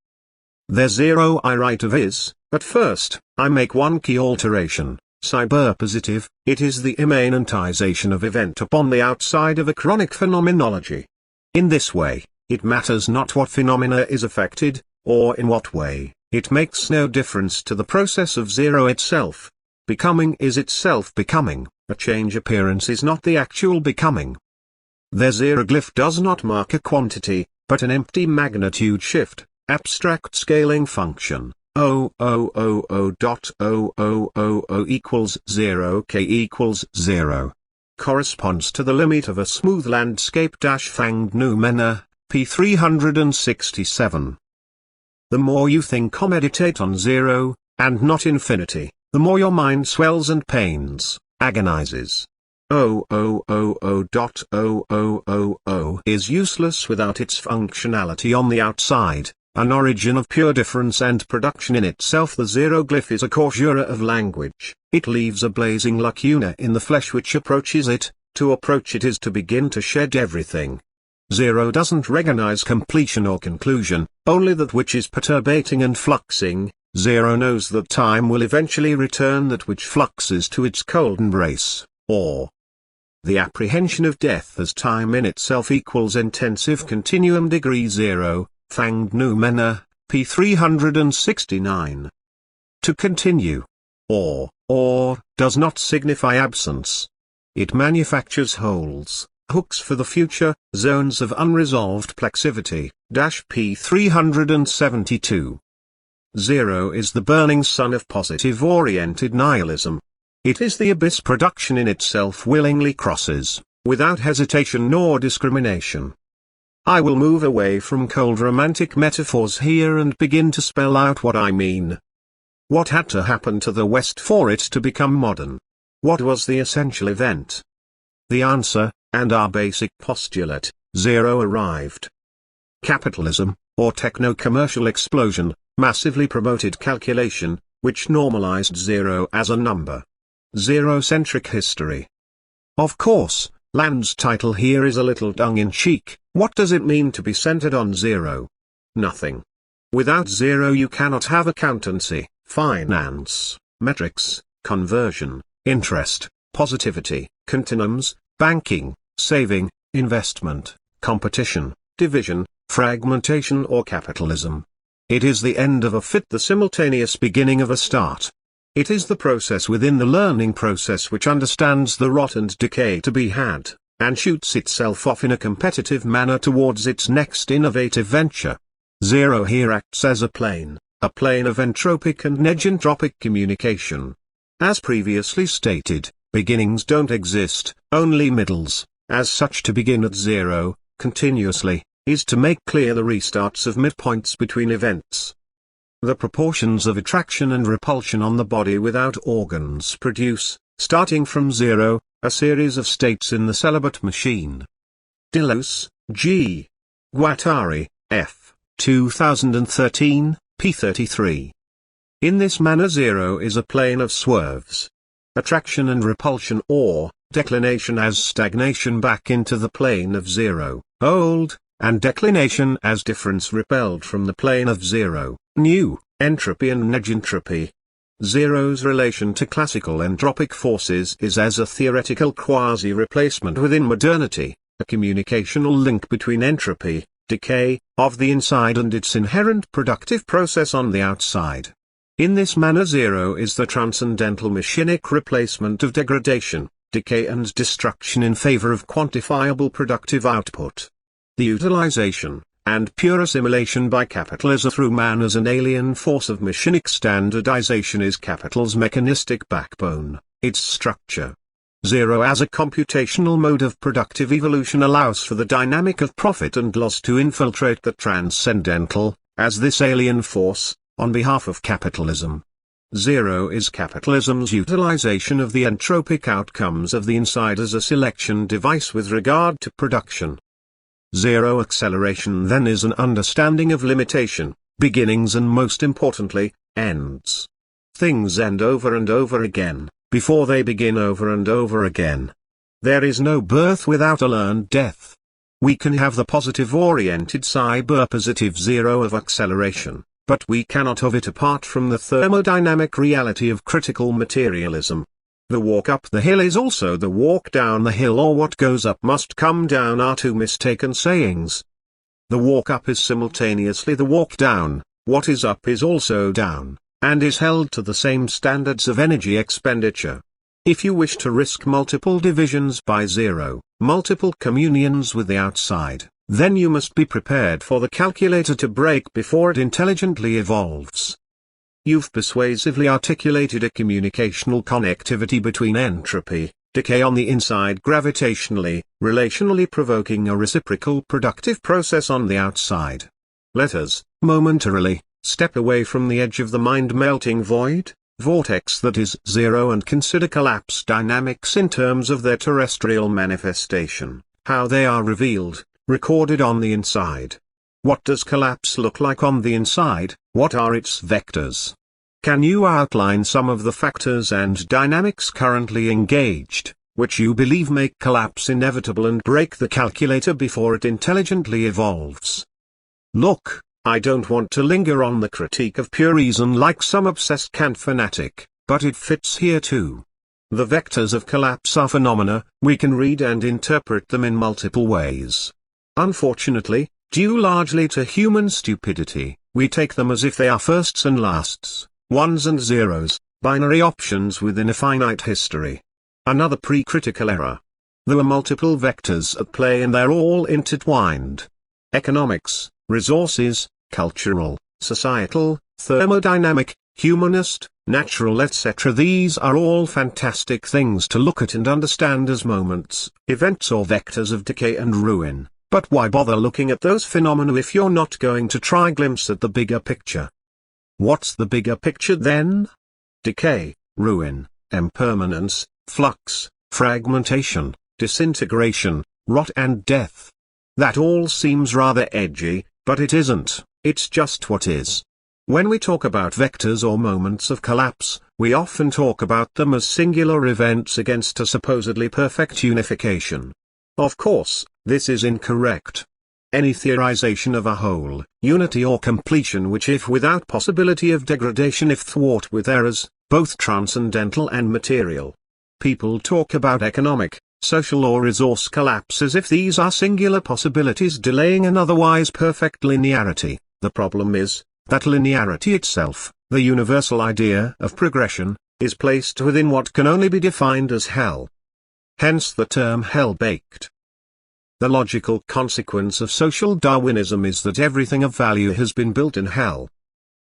There's zero I write of is, but first, I make one key alteration. Cyberpositive, it is the immanentization of event upon the outside of a chronic phenomenology. In this way, it matters not what phenomena is affected, or in what way, it makes no difference to the process of zero itself. Becoming is itself becoming, a change appearance is not the actual becoming. Their zeroglyph does not mark a quantity, but an empty magnitude shift, abstract scaling function. 0.000 equals 0 k equals 0. Corresponds to the limit of a smooth landscape. Fanged Noumena, p. 367. The more you think or meditate on zero, and not infinity, the more your mind swells and pains, agonizes. 0.000 is useless without its functionality on the outside, an origin of pure difference and production in itself. The zero glyph is a causura of language. It leaves a blazing lacuna in the flesh which approaches it. To approach it is to begin to shed everything. Zero doesn't recognize completion or conclusion, only that which is perturbating and fluxing. Zero knows that time will eventually return that which fluxes to its cold embrace, or the apprehension of death as time in itself equals intensive continuum. Degree zero, Fanged Noumena, p. 369. To continue, or, does not signify absence. It manufactures holes, hooks for the future, zones of unresolved plexivity, p. 372. Zero is the burning sun of positive-oriented nihilism. It is the abyss production in itself willingly crosses, without hesitation nor discrimination. I will move away from cold romantic metaphors here and begin to spell out what I mean. What had to happen to the West for it to become modern? What was the essential event? The answer, and our basic postulate, zero arrived. Capitalism, or techno-commercial explosion, massively promoted calculation, which normalized zero as a number. Zero-centric history. Of course, Land's title here is a little tongue-in-cheek. What does it mean to be centered on zero? Nothing. Without zero you cannot have accountancy, finance, metrics, conversion, interest, positivity, continuums, banking, saving, investment, competition, division, fragmentation or capitalism. It is the end of a fit, the simultaneous beginning of a start. It is the process within the learning process which understands the rot and decay to be had, and shoots itself off in a competitive manner towards its next innovative venture. Zero here acts as a plane of entropic and negentropic communication. As previously stated, beginnings don't exist, only middles. As such, to begin at zero, continuously, is to make clear the restarts of midpoints between events. The proportions of attraction and repulsion on the body without organs produce, starting from zero, a series of states in the celibate machine. Delos, G. Guattari, F. 2013, p. 33. In this manner zero is a plane of swerves. Attraction and repulsion, or declination as stagnation back into the plane of zero, old, and declination as difference repelled from the plane of zero, new, entropy and negentropy. Zero's relation to classical entropic forces is as a theoretical quasi-replacement within modernity, a communicational link between entropy, decay, of the inside and its inherent productive process on the outside. In this manner zero is the transcendental machinic replacement of degradation, decay and destruction in favor of quantifiable productive output. The utilization, and pure assimilation by capitalism through man as an alien force of machinic standardization is capital's mechanistic backbone, its structure. Zero as a computational mode of productive evolution allows for the dynamic of profit and loss to infiltrate the transcendental, as this alien force, on behalf of capitalism. Zero is capitalism's utilization of the entropic outcomes of the inside as a selection device with regard to production. Zero acceleration then is an understanding of limitation, beginnings and most importantly, ends. Things end over and over again, before they begin over and over again. There is no birth without a learned death. We can have the positive-oriented cyber-positive zero of acceleration, but we cannot have it apart from the thermodynamic reality of critical materialism. The walk up the hill is also the walk down the hill, or what goes up must come down are two mistaken sayings. The walk up is simultaneously the walk down, what is up is also down, and is held to the same standards of energy expenditure. If you wish to risk multiple divisions by zero, multiple communions with the outside, then you must be prepared for the calculator to break before it intelligently evolves. You've persuasively articulated a communicational connectivity between entropy, decay on the inside gravitationally, relationally provoking a reciprocal productive process on the outside. Let us, momentarily, step away from the edge of the mind-melting void, vortex that is zero, and consider collapse dynamics in terms of their terrestrial manifestation, how they are revealed, recorded on the inside. What does collapse look like on the inside? What are its vectors? Can you outline some of the factors and dynamics currently engaged, which you believe make collapse inevitable and break the calculator before it intelligently evolves? Look, I don't want to linger on the critique of pure reason like some obsessed Kant fanatic, but it fits here too. The vectors of collapse are phenomena, we can read and interpret them in multiple ways. Unfortunately, due largely to human stupidity, we take them as if they are firsts and lasts, ones and zeros, binary options within a finite history. Another pre-critical error. There are multiple vectors at play and they're all intertwined. Economics, resources, cultural, societal, thermodynamic, humanist, natural etc. These are all fantastic things to look at and understand as moments, events or vectors of decay and ruin, but why bother looking at those phenomena if you're not going to try glimpse at the bigger picture? What's the bigger picture then? Decay, ruin, impermanence, flux, fragmentation, disintegration, rot and death. That all seems rather edgy, but it isn't, it's just what is. When we talk about vectors or moments of collapse, we often talk about them as singular events against a supposedly perfect unification. Of course, this is incorrect. Any theorization of a whole, unity or completion which if without possibility of degradation if thwart with errors, both transcendental and material. People talk about economic, social or resource collapse as if these are singular possibilities delaying an otherwise perfect linearity. The problem is, that linearity itself, the universal idea of progression, is placed within what can only be defined as hell. Hence the term hell-baked. The logical consequence of social Darwinism is that everything of value has been built in hell.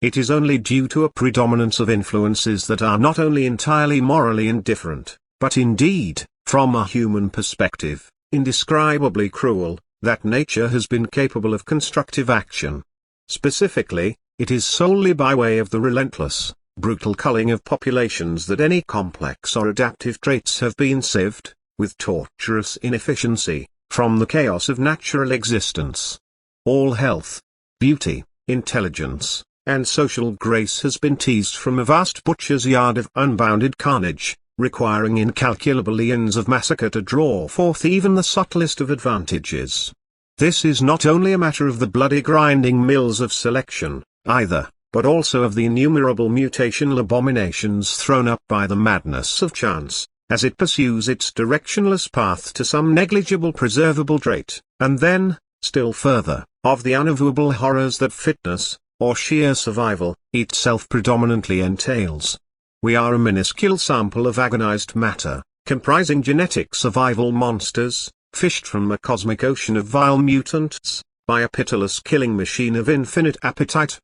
It is only due to a predominance of influences that are not only entirely morally indifferent, but indeed, from a human perspective, indescribably cruel, that nature has been capable of constructive action. Specifically, it is solely by way of the relentless, brutal culling of populations that any complex or adaptive traits have been sieved, with torturous inefficiency, from the chaos of natural existence. All health, beauty, intelligence, and social grace has been teased from a vast butcher's yard of unbounded carnage, requiring incalculable eons of massacre to draw forth even the subtlest of advantages. This is not only a matter of the bloody grinding mills of selection, either, but also of the innumerable mutational abominations thrown up by the madness of chance, as it pursues its directionless path to some negligible preservable trait, and then, still further, of the unavowable horrors that fitness, or sheer survival, itself predominantly entails. We are a minuscule sample of agonized matter, comprising genetic survival monsters, fished from a cosmic ocean of vile mutants, by a pitiless killing machine of infinite appetite.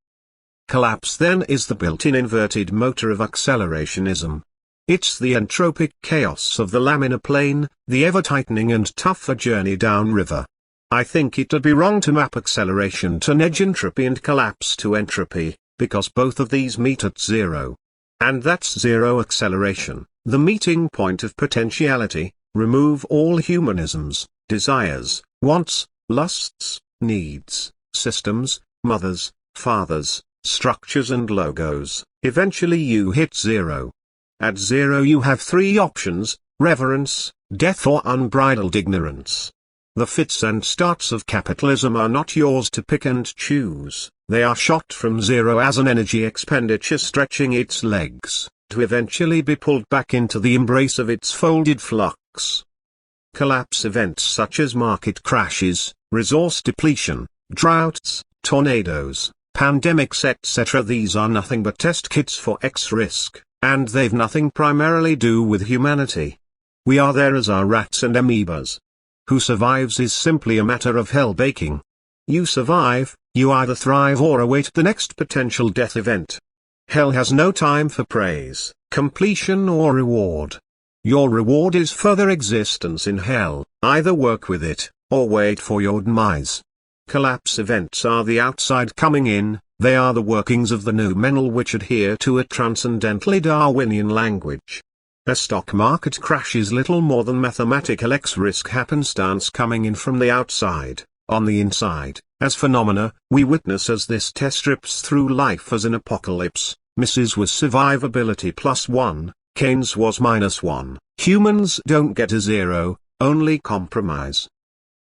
Collapse then is the built-in inverted motor of accelerationism. It's the entropic chaos of the laminar plane, the ever-tightening and tougher journey downriver. I think it'd be wrong to map acceleration to negentropy and collapse to entropy, because both of these meet at zero. And that's zero acceleration, the meeting point of potentiality. Remove all humanisms, desires, wants, lusts, needs, systems, mothers, fathers, structures and logos, eventually you hit zero. At zero you have three options: reverence, death or unbridled ignorance. The fits and starts of capitalism are not yours to pick and choose, they are shot from zero as an energy expenditure stretching its legs, to eventually be pulled back into the embrace of its folded flux. Collapse events such as market crashes, resource depletion, droughts, tornadoes, pandemics etc. These are nothing but test kits for X-risk, and they've nothing primarily do with humanity. We are there as are rats and amoebas. Who survives is simply a matter of hell baking. You survive, you either thrive or await the next potential death event. Hell has no time for praise, completion or reward. Your reward is further existence in hell, either work with it, or wait for your demise. Collapse events are the outside coming in, they are the workings of the noumenal which adhere to a transcendentally Darwinian language. A stock market crash is little more than mathematical X-risk happenstance coming in from the outside, On the inside, as phenomena, we witness as this test rips through life as an apocalypse. Mrs. was survivability +1, Keynes was -1. Humans don't get a 0, only compromise.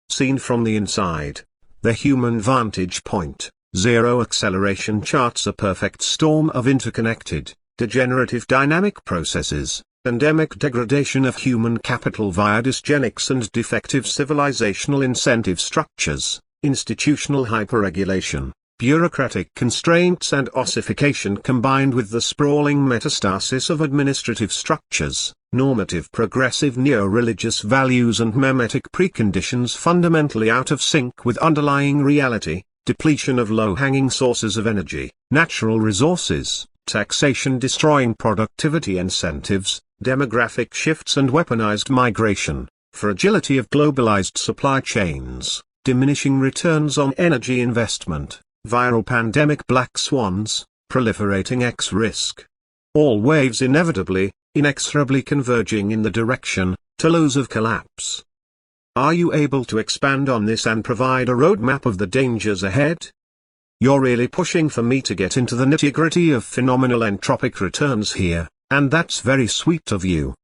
Seen from the inside, the human vantage point, zero acceleration charts a perfect storm of interconnected, degenerative dynamic processes, endemic degradation of human capital via dysgenics and defective civilizational incentive structures, institutional hyperregulation, bureaucratic constraints and ossification combined with the sprawling metastasis of administrative structures, normative progressive neo-religious values and memetic preconditions fundamentally out of sync with underlying reality, depletion of low-hanging sources of energy, natural resources, taxation destroying productivity incentives, demographic shifts and weaponized migration, fragility of globalized supply chains, diminishing returns on energy investment, viral pandemic black swans, proliferating X-risk. All waves inevitably, inexorably converging in the direction, to lows of collapse. Are you able to expand on this and provide a roadmap of the dangers ahead? You're really pushing for me to get into the nitty-gritty of phenomenal entropic returns here, and that's very sweet of you.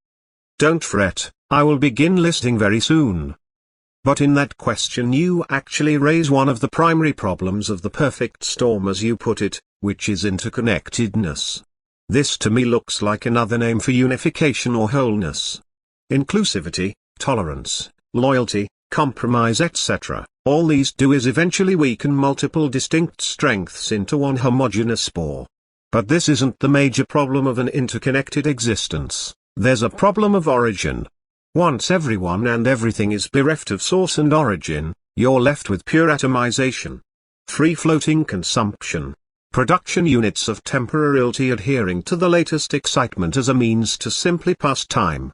Don't fret, I will begin listing very soon. But in that question you actually raise one of the primary problems of the perfect storm as you put it, which is interconnectedness. This to me looks like another name for unification or wholeness. Inclusivity, tolerance, loyalty, compromise etc. All these do is eventually weaken multiple distinct strengths into one homogeneous spore. But this isn't the major problem of an interconnected existence, there's a problem of origin. Once everyone and everything is bereft of source and origin, you're left with pure atomization. Free-floating consumption. Production units of temporality adhering to the latest excitement as a means to simply pass time.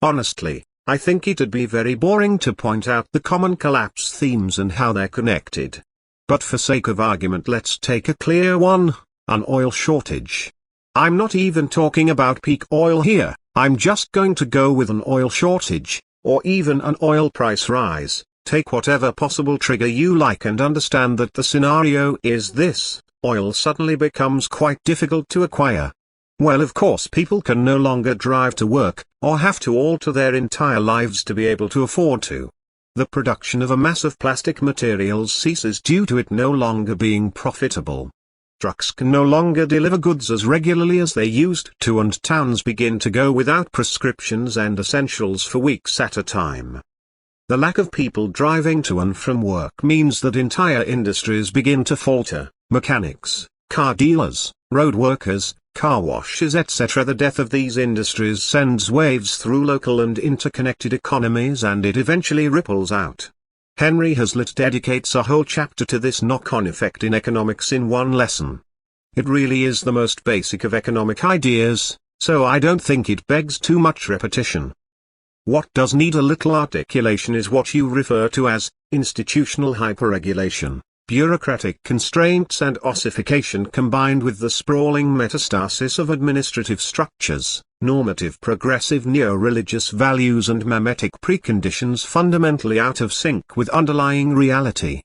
Honestly, I think it'd be very boring to point out the common collapse themes and how they're connected. But for sake of argument let's take a clear one, an oil shortage. I'm not even talking about peak oil here. I'm just going to go with an oil shortage, or even an oil price rise. Take whatever possible trigger you like and understand that the scenario is this: oil suddenly becomes quite difficult to acquire. Well, of course people can no longer drive to work, or have to alter their entire lives to be able to afford to. The production of a mass of plastic materials ceases due to it no longer being profitable. Trucks can no longer deliver goods as regularly as they used to, and towns begin to go without prescriptions and essentials for weeks at a time. The lack of people driving to and from work means that entire industries begin to falter: mechanics, car dealers, road workers, car washes etc. The death of these industries sends waves through local and interconnected economies, and it eventually ripples out. Henry Hazlitt dedicates a whole chapter to this knock-on effect in economics in one lesson. It really is the most basic of economic ideas, so I don't think it begs too much repetition. What does need a little articulation is what you refer to as institutional hyperregulation, bureaucratic constraints and ossification combined with the sprawling metastasis of administrative structures, normative progressive neo-religious values and memetic preconditions fundamentally out of sync with underlying reality.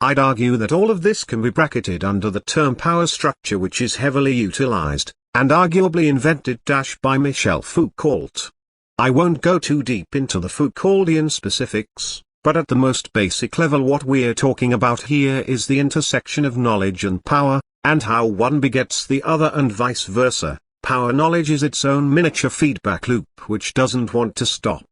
I'd argue that all of this can be bracketed under the term power structure, which is heavily utilized, and arguably invented by Michel Foucault. I won't go too deep into the Foucauldian specifics, but at the most basic level what we're talking about here is the intersection of knowledge and power, and how one begets the other and vice versa. Power knowledge is its own miniature feedback loop which doesn't want to stop.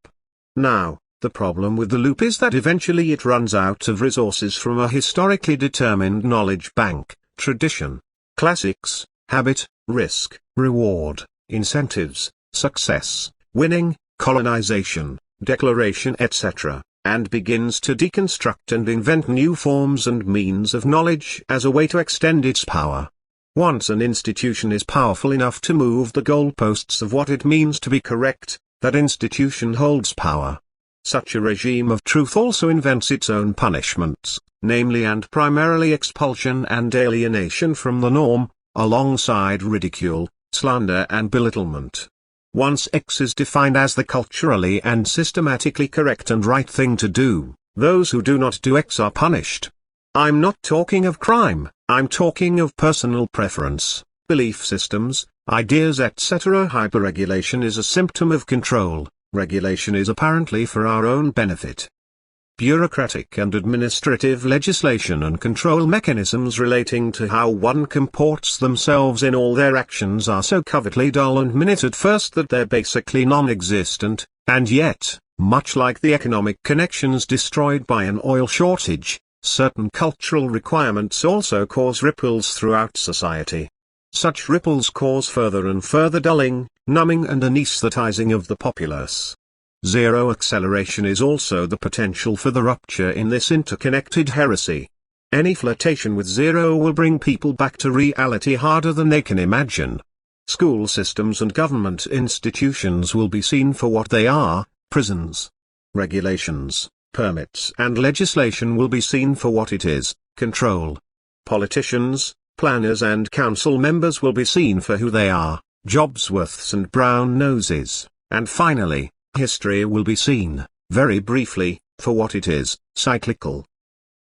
Now, the problem with the loop is that eventually it runs out of resources from a historically determined knowledge bank: tradition, classics, habit, risk, reward, incentives, success, winning, colonization, declaration etc., and begins to deconstruct and invent new forms and means of knowledge as a way to extend its power. Once an institution is powerful enough to move the goalposts of what it means to be correct, that institution holds power. Such a regime of truth also invents its own punishments, namely and primarily expulsion and alienation from the norm, alongside ridicule, slander and belittlement. Once X is defined as the culturally and systematically correct and right thing to do, Those who do not do X are punished. I'm not talking of crime, I'm talking of personal preference, belief systems, ideas etc. Hyperregulation is a symptom of control. Regulation is apparently for our own benefit. Bureaucratic and administrative legislation and control mechanisms relating to how one comports themselves in all their actions are so covertly dull and minute at first that they're basically non-existent, and yet, much like the economic connections destroyed by an oil shortage, certain cultural requirements also cause ripples throughout society. Such ripples cause further and further dulling, numbing and anesthetizing of the populace. Zero acceleration is also the potential for the rupture in this interconnected heresy. Any flirtation with zero will bring people back to reality harder than they can imagine. School systems and government institutions will be seen for what they are, prisons. Regulations, permits and legislation will be seen for what it is, control. Politicians, planners and council members will be seen for who they are, Jobsworths and brown noses, and finally, history will be seen, very briefly, for what it is, cyclical.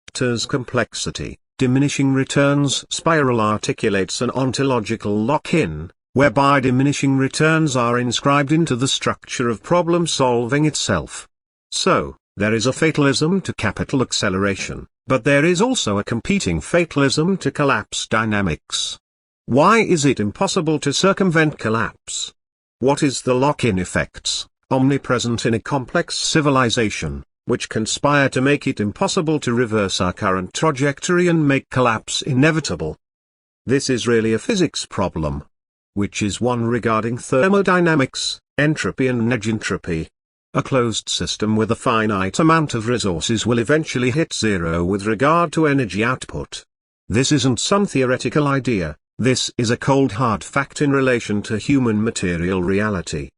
Iter's complexity, diminishing returns spiral articulates an ontological lock-in, whereby diminishing returns are inscribed into the structure of problem-solving itself. So, there is a fatalism to capital acceleration, but there is also a competing fatalism to collapse dynamics. Why is it impossible to circumvent collapse? What is the lock-in effects, omnipresent in a complex civilization, which conspire to make it impossible to reverse our current trajectory and make collapse inevitable? This is really a physics problem, which is one regarding thermodynamics, entropy and negentropy. A closed system with a finite amount of resources will eventually hit zero with regard to energy output. This isn't some theoretical idea, this is a cold hard fact in relation to human material reality.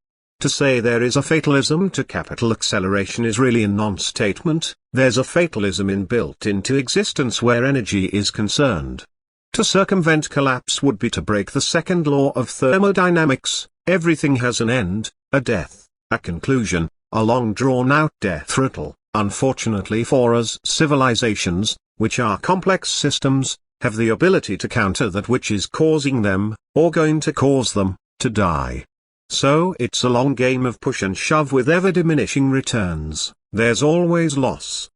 To say there is a fatalism to capital acceleration is really a non-statement. There's a fatalism inbuilt into existence where energy is concerned. To circumvent collapse would be to break the second law of thermodynamics: everything has an end, a death, a conclusion, a long drawn-out death rattle. Unfortunately for us, civilizations, which are complex systems, have the ability to counter that which is causing them, or going to cause them, to die. So it's a long game of push and shove with ever-diminishing returns. There's always loss.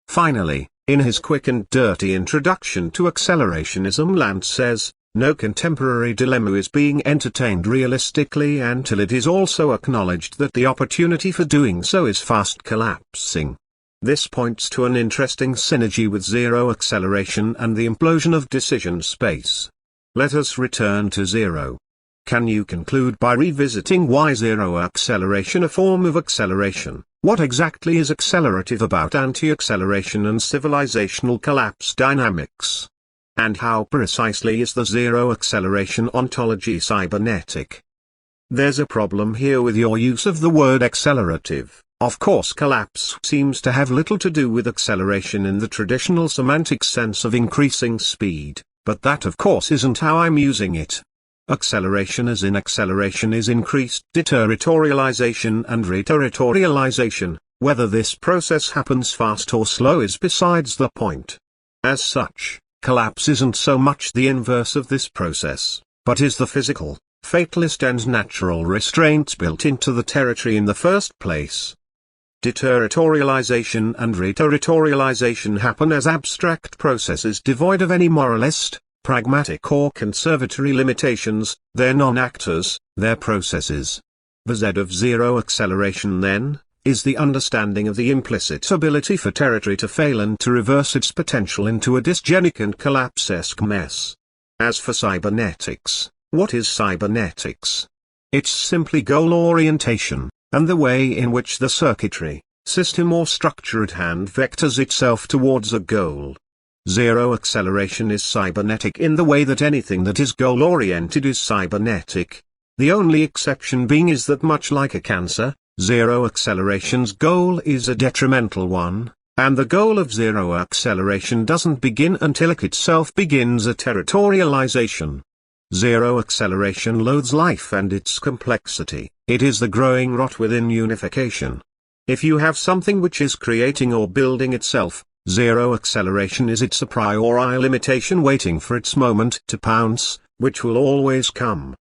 Finally, in his quick and dirty introduction to accelerationism, Lant says, no contemporary dilemma is being entertained realistically until it is also acknowledged that the opportunity for doing so is fast collapsing. This points to an interesting synergy with zero acceleration and the implosion of decision space. Let us return to zero. Can you conclude by revisiting why zero acceleration a form of acceleration? What exactly is accelerative about anti-acceleration and civilizational collapse dynamics? And how precisely is the zero acceleration ontology cybernetic? There's a problem here with your use of the word accelerative. Of course, collapse seems to have little to do with acceleration in the traditional semantic sense of increasing speed, but that of course isn't how I'm using it. Acceleration as in acceleration is increased deterritorialization and reterritorialization. Whether this process happens fast or slow is besides the point. As such, collapse isn't so much the inverse of this process, but is the physical, fatalist and natural restraints built into the territory in the first place. Deterritorialization and reterritorialization happen as abstract processes devoid of any moralist, pragmatic or conservatory limitations. They're non-actors, they're processes. The Z of zero acceleration, then, is the understanding of the implicit ability for territory to fail and to reverse its potential into a dysgenic and collapse-esque mess. As for cybernetics, what is cybernetics? It's simply goal orientation, and the way in which the circuitry, system or structure at hand vectors itself towards a goal. Zero acceleration is cybernetic in the way that anything that is goal-oriented is cybernetic. The only exception being is that much like a cancer, zero acceleration's goal is a detrimental one, and the goal of zero acceleration doesn't begin until it itself begins a territorialization. Zero acceleration loathes life and its complexity. It is the growing rot within unification. If you have something which is creating or building itself, zero acceleration is its a priori limitation waiting for its moment to pounce, which will always come.